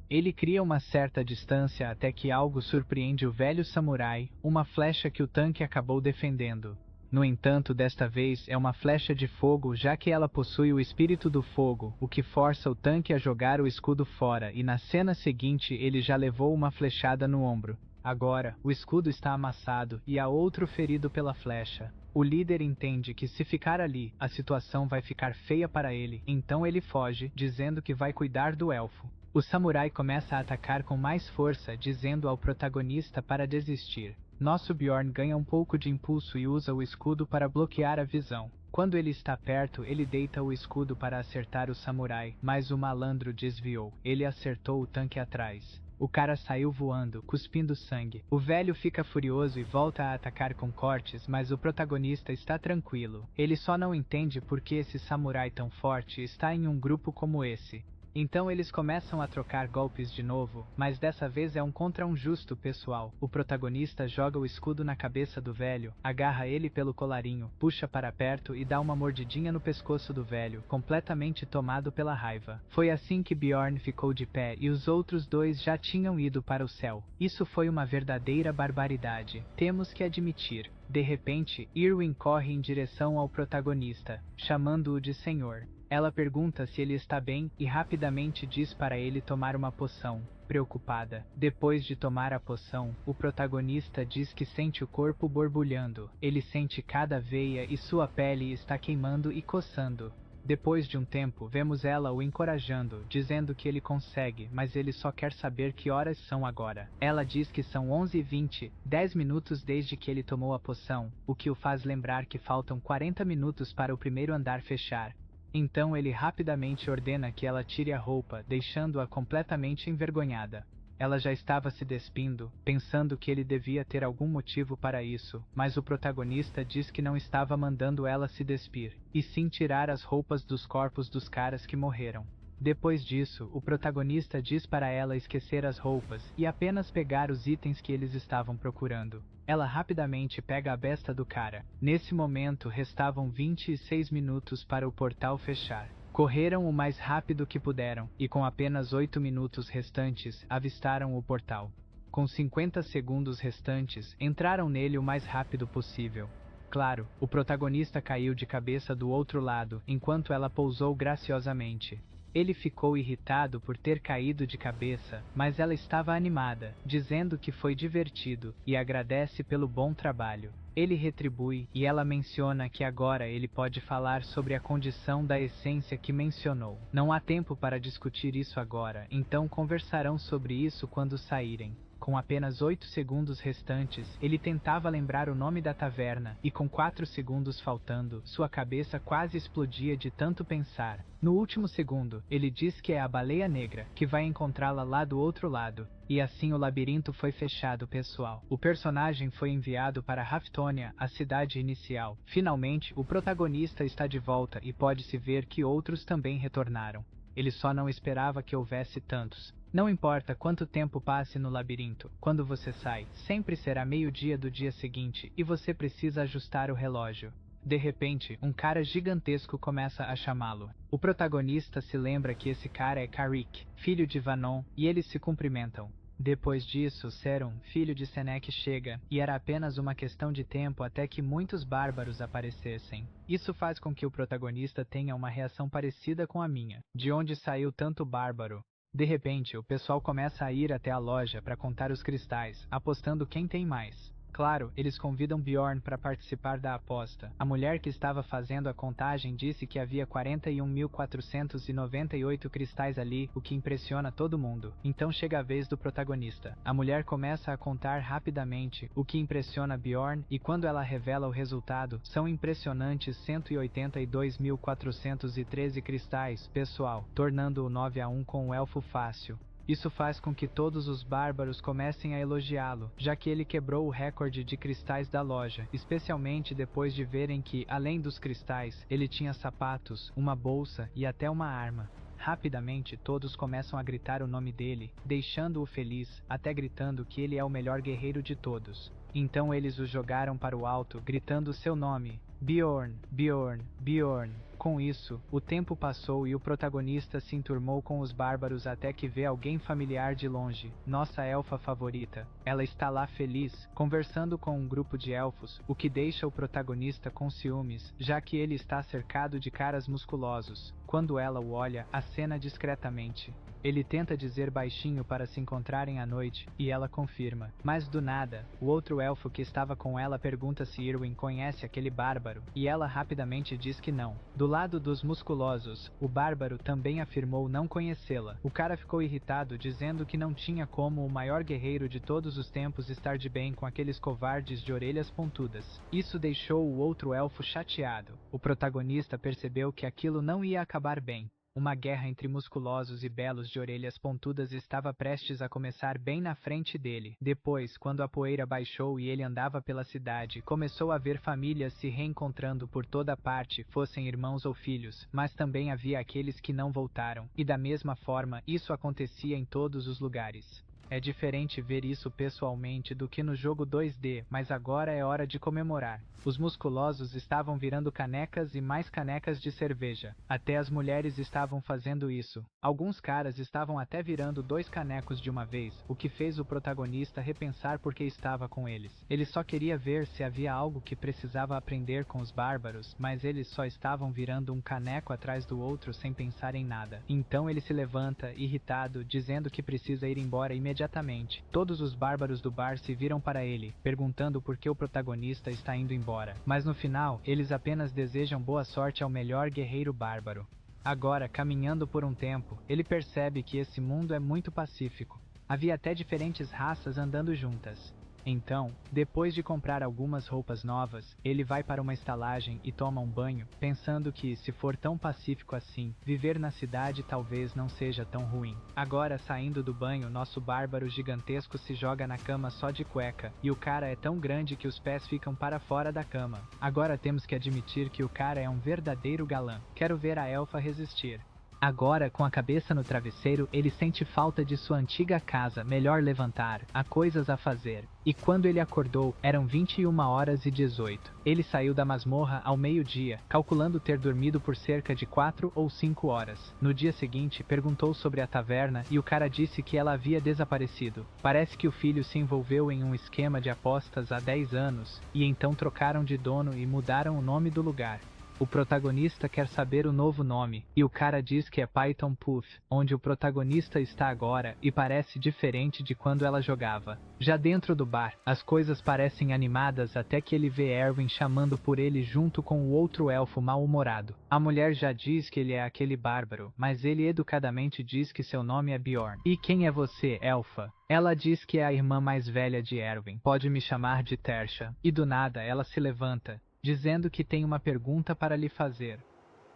Ele cria uma certa distância até que algo surpreende o velho samurai, uma flecha que o tanque acabou defendendo. No entanto, desta vez é uma flecha de fogo, já que ela possui o espírito do fogo, o que força o tanque a jogar o escudo fora, e na cena seguinte ele já levou uma flechada no ombro. Agora, o escudo está amassado e há outro ferido pela flecha. O líder entende que se ficar ali, a situação vai ficar feia para ele, então ele foge, dizendo que vai cuidar do elfo. O samurai começa a atacar com mais força, dizendo ao protagonista para desistir. Nosso Bjorn ganha um pouco de impulso e usa o escudo para bloquear a visão. Quando ele está perto, ele deita o escudo para acertar o samurai, mas o malandro desviou. Ele acertou o tanque atrás. O cara saiu voando, cuspindo sangue. O velho fica furioso e volta a atacar com cortes, mas o protagonista está tranquilo. Ele só não entende por que esse samurai tão forte está em um grupo como esse. Então eles começam a trocar golpes de novo, mas dessa vez é um contra um justo, pessoal. O protagonista joga o escudo na cabeça do velho, agarra ele pelo colarinho, puxa para perto e dá uma mordidinha no pescoço do velho, completamente tomado pela raiva. Foi assim que Bjorn ficou de pé e os outros dois já tinham ido para o céu. Isso foi uma verdadeira barbaridade, temos que admitir. De repente, Irwin corre em direção ao protagonista, chamando-o de senhor. Ela pergunta se ele está bem e rapidamente diz para ele tomar uma poção, preocupada. Depois de tomar a poção, o protagonista diz que sente o corpo borbulhando. Ele sente cada veia e sua pele está queimando e coçando. Depois de um tempo, vemos ela o encorajando, dizendo que ele consegue, mas ele só quer saber que horas são agora. Ela diz que são 11h20, 10 minutos desde que ele tomou a poção, o que o faz lembrar que faltam 40 minutos para o primeiro andar fechar. Então ele rapidamente ordena que ela tire a roupa, deixando-a completamente envergonhada. Ela já estava se despindo, pensando que ele devia ter algum motivo para isso, mas o protagonista diz que não estava mandando ela se despir, e sim tirar as roupas dos corpos dos caras que morreram. Depois disso, o protagonista diz para ela esquecer as roupas e apenas pegar os itens que eles estavam procurando. Ela rapidamente pega a besta do cara. Nesse momento, restavam 26 minutos para o portal fechar. Correram o mais rápido que puderam, e com apenas 8 minutos restantes, avistaram o portal. Com 50 segundos restantes, entraram nele o mais rápido possível. Claro, o protagonista caiu de cabeça do outro lado, enquanto ela pousou graciosamente. Ele ficou irritado por ter caído de cabeça, mas ela estava animada, dizendo que foi divertido, e agradece pelo bom trabalho. Ele retribui, e ela menciona que agora ele pode falar sobre a condição da essência que mencionou. Não há tempo para discutir isso agora, então conversarão sobre isso quando saírem. Com apenas 8 segundos restantes, ele tentava lembrar o nome da taverna, e com 4 segundos faltando, sua cabeça quase explodia de tanto pensar. No último segundo, ele diz que é a baleia negra, que vai encontrá-la lá do outro lado. E assim o labirinto foi fechado, pessoal. O personagem foi enviado para Raftonia, a cidade inicial. Finalmente, o protagonista está de volta e pode-se ver que outros também retornaram. Ele só não esperava que houvesse tantos. Não importa quanto tempo passe no labirinto, quando você sai, sempre será meio-dia do dia seguinte e você precisa ajustar o relógio. De repente, um cara gigantesco começa a chamá-lo. O protagonista se lembra que esse cara é Carrick, filho de Vanon, e eles se cumprimentam. Depois disso, Seron, filho de Senec, chega, e era apenas uma questão de tempo até que muitos bárbaros aparecessem. Isso faz com que o protagonista tenha uma reação parecida com a minha. De onde saiu tanto bárbaro? De repente, o pessoal começa a ir até a loja para contar os cristais, apostando quem tem mais. Claro, eles convidam Bjorn para participar da aposta. A mulher que estava fazendo a contagem disse que havia 41.498 cristais ali, o que impressiona todo mundo. Então chega a vez do protagonista. A mulher começa a contar rapidamente, o que impressiona Bjorn, e quando ela revela o resultado, são impressionantes 182.413 cristais, pessoal, tornando-o 9-1 com o elfo fácil. Isso faz com que todos os bárbaros comecem a elogiá-lo, já que ele quebrou o recorde de cristais da loja, especialmente depois de verem que, além dos cristais, ele tinha sapatos, uma bolsa e até uma arma. Rapidamente todos começam a gritar o nome dele, deixando-o feliz, até gritando que ele é o melhor guerreiro de todos. Então eles o jogaram para o alto, gritando seu nome: Bjorn, Bjorn, Bjorn. Com isso, o tempo passou e o protagonista se enturmou com os bárbaros até que vê alguém familiar de longe, nossa elfa favorita. Ela está lá feliz, conversando com um grupo de elfos, o que deixa o protagonista com ciúmes, já que ele está cercado de caras musculosos. Quando ela o olha, acena discretamente. Ele tenta dizer baixinho para se encontrarem à noite, e ela confirma. Mas do nada, o outro elfo que estava com ela pergunta se Irwin conhece aquele bárbaro, e ela rapidamente diz que não. Do lado dos musculosos, o bárbaro também afirmou não conhecê-la. O cara ficou irritado, dizendo que não tinha como o maior guerreiro de todos os tempos estar de bem com aqueles covardes de orelhas pontudas. Isso deixou o outro elfo chateado. O protagonista percebeu que aquilo não ia acabar bem. Uma guerra entre musculosos e belos de orelhas pontudas estava prestes a começar bem na frente dele. Depois, quando a poeira baixou e ele andava pela cidade, começou a ver famílias se reencontrando por toda parte, fossem irmãos ou filhos, mas também havia aqueles que não voltaram, e da mesma forma, isso acontecia em todos os lugares. É diferente ver isso pessoalmente do que no jogo 2D, mas agora é hora de comemorar. Os musculosos estavam virando canecas e mais canecas de cerveja. Até as mulheres estavam fazendo isso. Alguns caras estavam até virando 2 canecos de uma vez, o que fez o protagonista repensar por que estava com eles. Ele só queria ver se havia algo que precisava aprender com os bárbaros, mas eles só estavam virando um caneco atrás do outro sem pensar em nada. Então ele se levanta, irritado, dizendo que precisa ir embora imediatamente. Todos os bárbaros do bar se viram para ele, perguntando por que o protagonista está indo embora. Mas no final, eles apenas desejam boa sorte ao melhor guerreiro bárbaro. Agora, caminhando por um tempo, ele percebe que esse mundo é muito pacífico. Havia até diferentes raças andando juntas. Então, depois de comprar algumas roupas novas, ele vai para uma estalagem e toma um banho, pensando que, se for tão pacífico assim, viver na cidade talvez não seja tão ruim. Agora, saindo do banho, nosso bárbaro gigantesco se joga na cama só de cueca, e o cara é tão grande que os pés ficam para fora da cama. Agora temos que admitir que o cara é um verdadeiro galã. Quero ver a elfa resistir. Agora, com a cabeça no travesseiro, ele sente falta de sua antiga casa, melhor levantar, há coisas a fazer. E quando ele acordou, eram 21h18. Ele saiu da masmorra ao meio-dia, calculando ter dormido por cerca de 4 ou 5 horas. No dia seguinte, perguntou sobre a taverna e o cara disse que ela havia desaparecido. Parece que o filho se envolveu em um esquema de apostas há 10 anos, e então trocaram de dono e mudaram o nome do lugar. O protagonista quer saber o novo nome, e o cara diz que é Python Puff, onde o protagonista está agora, e parece diferente de quando ela jogava. Já dentro do bar, as coisas parecem animadas até que ele vê Erwin chamando por ele junto com o outro elfo mal-humorado. A mulher já diz que ele é aquele bárbaro, mas ele educadamente diz que seu nome é Bjorn. E quem é você, elfa? Ela diz que é a irmã mais velha de Erwin, pode me chamar de Tersha. E do nada ela se levanta, dizendo que tem uma pergunta para lhe fazer.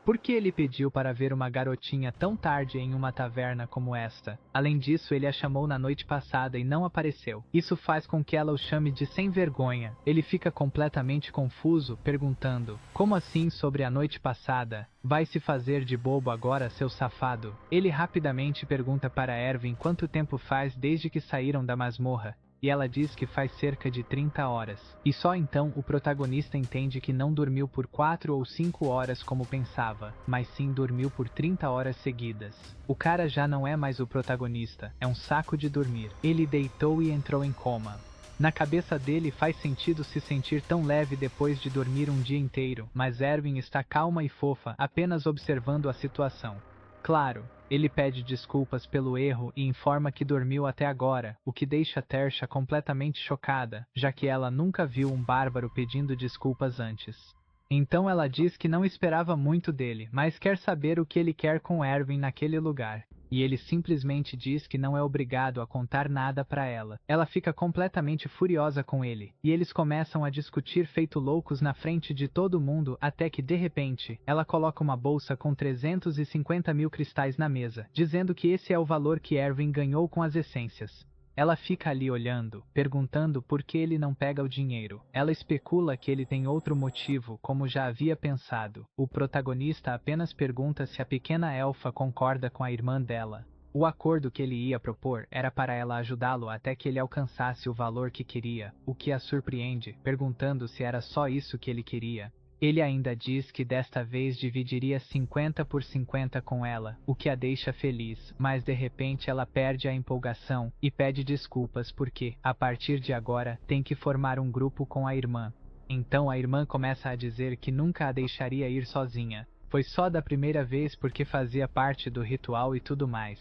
Por que ele pediu para ver uma garotinha tão tarde em uma taverna como esta? Além disso, ele a chamou na noite passada e não apareceu. Isso faz com que ela o chame de sem vergonha. Ele fica completamente confuso, perguntando: como assim sobre a noite passada? Vai se fazer de bobo agora, seu safado? Ele rapidamente pergunta para Erwin quanto tempo faz desde que saíram da masmorra. E ela diz que faz cerca de 30 horas. E só então o protagonista entende que não dormiu por 4 ou 5 horas como pensava, mas sim dormiu por 30 horas seguidas. O cara já não é mais o protagonista, é um saco de dormir. Ele deitou e entrou em coma. Na cabeça dele faz sentido se sentir tão leve depois de dormir um dia inteiro, mas Erwin está calma e fofa, apenas observando a situação. Claro, ele pede desculpas pelo erro e informa que dormiu até agora, o que deixa Tersha completamente chocada, já que ela nunca viu um bárbaro pedindo desculpas antes. Então ela diz que não esperava muito dele, mas quer saber o que ele quer com Erwin naquele lugar. E ele simplesmente diz que não é obrigado a contar nada para ela. Ela fica completamente furiosa com ele, e eles começam a discutir feito loucos na frente de todo mundo até que, de repente, ela coloca uma bolsa com 350 mil cristais na mesa, dizendo que esse é o valor que Erwin ganhou com as essências. Ela fica ali olhando, perguntando por que ele não pega o dinheiro. Ela especula que ele tem outro motivo, como já havia pensado. O protagonista apenas pergunta se a pequena elfa concorda com a irmã dela. O acordo que ele ia propor era para ela ajudá-lo até que ele alcançasse o valor que queria, o que a surpreende, perguntando se era só isso que ele queria. Ele ainda diz que desta vez dividiria 50 por 50 com ela, o que a deixa feliz, mas de repente ela perde a empolgação e pede desculpas porque, a partir de agora, tem que formar um grupo com a irmã. Então a irmã começa a dizer que nunca a deixaria ir sozinha. Foi só da primeira vez porque fazia parte do ritual e tudo mais.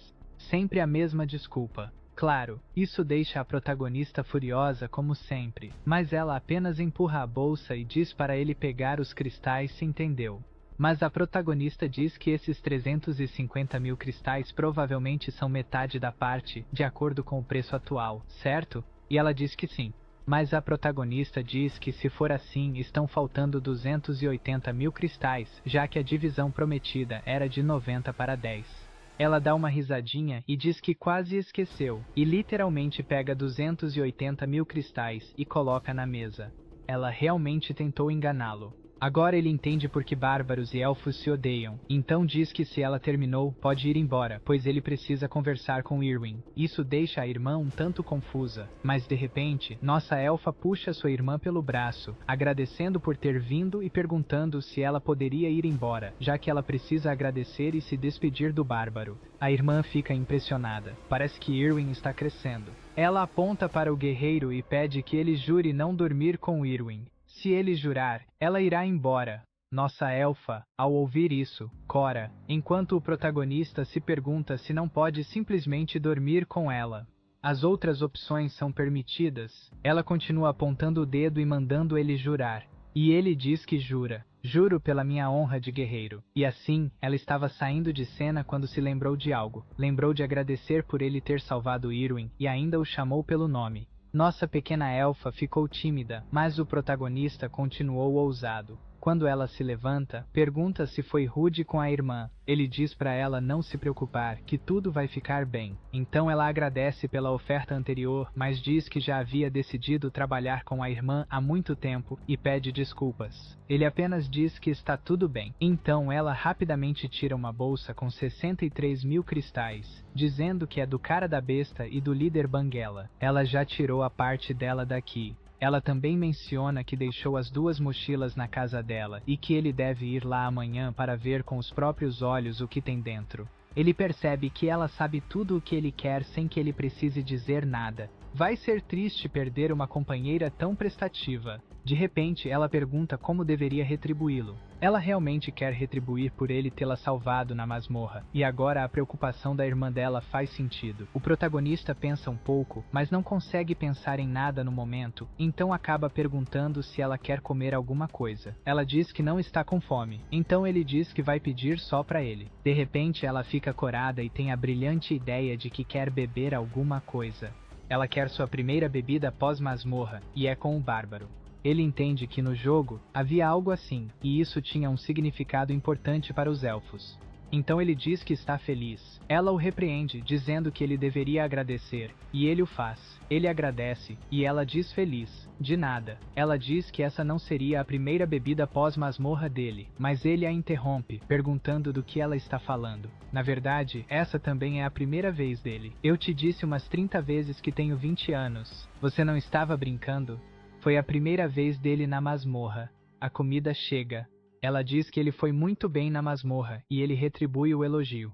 Sempre a mesma desculpa. Claro, isso deixa a protagonista furiosa como sempre, mas ela apenas empurra a bolsa e diz para ele pegar os cristais se entendeu. Mas a protagonista diz que esses 350 mil cristais provavelmente são metade da parte, de acordo com o preço atual, certo? E ela diz que sim. Mas a protagonista diz que se for assim estão faltando 280 mil cristais, já que a divisão prometida era de 90 para 10. Ela dá uma risadinha e diz que quase esqueceu, e literalmente pega 280 mil cristais e coloca na mesa. Ela realmente tentou enganá-lo. Agora ele entende por que bárbaros e elfos se odeiam, então diz que se ela terminou, pode ir embora, pois ele precisa conversar com Irwin. Isso deixa a irmã um tanto confusa, mas de repente, nossa elfa puxa sua irmã pelo braço, agradecendo por ter vindo e perguntando se ela poderia ir embora, já que ela precisa agradecer e se despedir do bárbaro. A irmã fica impressionada. Parece que Irwin está crescendo. Ela aponta para o guerreiro e pede que ele jure não dormir com Irwin. Se ele jurar, ela irá embora. Nossa elfa, ao ouvir isso, cora, enquanto o protagonista se pergunta se não pode simplesmente dormir com ela. As outras opções são permitidas. Ela continua apontando o dedo e mandando ele jurar. E ele diz que jura. Juro pela minha honra de guerreiro. E assim, ela estava saindo de cena quando se lembrou de algo. Lembrou de agradecer por ele ter salvado Irwin e ainda o chamou pelo nome. Nossa pequena elfa ficou tímida, mas o protagonista continuou ousado. Quando ela se levanta, pergunta se foi rude com a irmã. Ele diz para ela não se preocupar, que tudo vai ficar bem. Então ela agradece pela oferta anterior, mas diz que já havia decidido trabalhar com a irmã há muito tempo e pede desculpas. Ele apenas diz que está tudo bem. Então ela rapidamente tira uma bolsa com 63 mil cristais, dizendo que é do cara da besta e do líder Banguela. Ela já tirou a parte dela daqui. Ela também menciona que deixou as 2 mochilas na casa dela e que ele deve ir lá amanhã para ver com os próprios olhos o que tem dentro. Ele percebe que ela sabe tudo o que ele quer sem que ele precise dizer nada. Vai ser triste perder uma companheira tão prestativa. De repente, ela pergunta como deveria retribuí-lo. Ela realmente quer retribuir por ele tê-la salvado na masmorra, e agora a preocupação da irmã dela faz sentido. O protagonista pensa um pouco, mas não consegue pensar em nada no momento, então acaba perguntando se ela quer comer alguma coisa. Ela diz que não está com fome, então ele diz que vai pedir só para ele. De repente ela fica corada e tem a brilhante ideia de que quer beber alguma coisa. Ela quer sua primeira bebida pós-masmorra, e é com o bárbaro. Ele entende que no jogo havia algo assim, e isso tinha um significado importante para os elfos. Então ele diz que está feliz. Ela o repreende, dizendo que ele deveria agradecer, e ele o faz. Ele agradece, e ela diz feliz. De nada. Ela diz que essa não seria a primeira bebida pós-masmorra dele, mas ele a interrompe, perguntando do que ela está falando. Na verdade, essa também é a primeira vez dele. Eu te disse umas 30 vezes que tenho 20 anos. Você não estava brincando? Foi a primeira vez dele na masmorra. A comida chega. Ela diz que ele foi muito bem na masmorra, e ele retribui o elogio.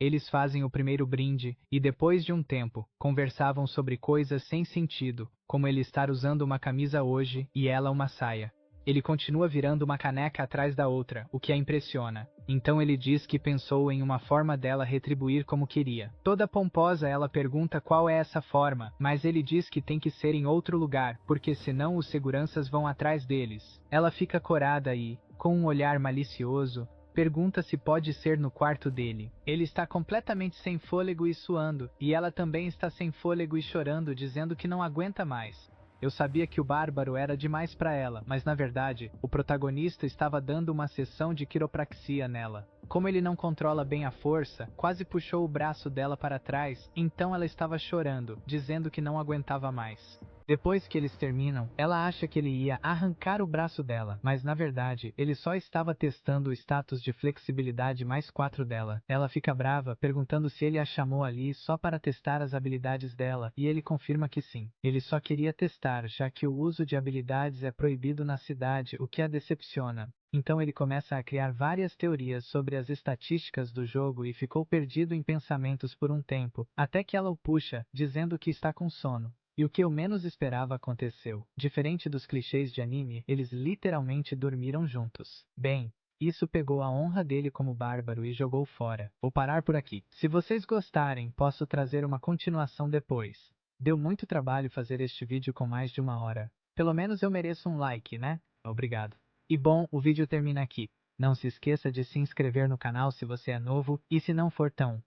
Eles fazem o primeiro brinde, e depois de um tempo, conversavam sobre coisas sem sentido, como ele estar usando uma camisa hoje, e ela uma saia. Ele continua virando uma caneca atrás da outra, o que a impressiona. Então ele diz que pensou em uma forma dela retribuir como queria. Toda pomposa, ela pergunta qual é essa forma, mas ele diz que tem que ser em outro lugar, porque senão os seguranças vão atrás deles. Ela fica corada e, com um olhar malicioso, pergunta se pode ser no quarto dele. Ele está completamente sem fôlego e suando, e ela também está sem fôlego e chorando, dizendo que não aguenta mais. Eu sabia que o bárbaro era demais para ela, mas na verdade, o protagonista estava dando uma sessão de quiropraxia nela. Como ele não controla bem a força, quase puxou o braço dela para trás, então ela estava chorando, dizendo que não aguentava mais. Depois que eles terminam, ela acha que ele ia arrancar o braço dela, mas na verdade, ele só estava testando o status de flexibilidade mais 4 dela. Ela fica brava, perguntando se ele a chamou ali só para testar as habilidades dela, e ele confirma que sim. Ele só queria testar, já que o uso de habilidades é proibido na cidade, o que a decepciona. Então ele começa a criar várias teorias sobre as estatísticas do jogo e ficou perdido em pensamentos por um tempo, até que ela o puxa, dizendo que está com sono. E o que eu menos esperava aconteceu. Diferente dos clichês de anime, eles literalmente dormiram juntos. Bem, isso pegou a honra dele como bárbaro e jogou fora. Vou parar por aqui. Se vocês gostarem, posso trazer uma continuação depois. Deu muito trabalho fazer este vídeo com mais de 1 hora. Pelo menos eu mereço um like, né? Obrigado. E bom, o vídeo termina aqui. Não se esqueça de se inscrever no canal se você é novo, e se não for tão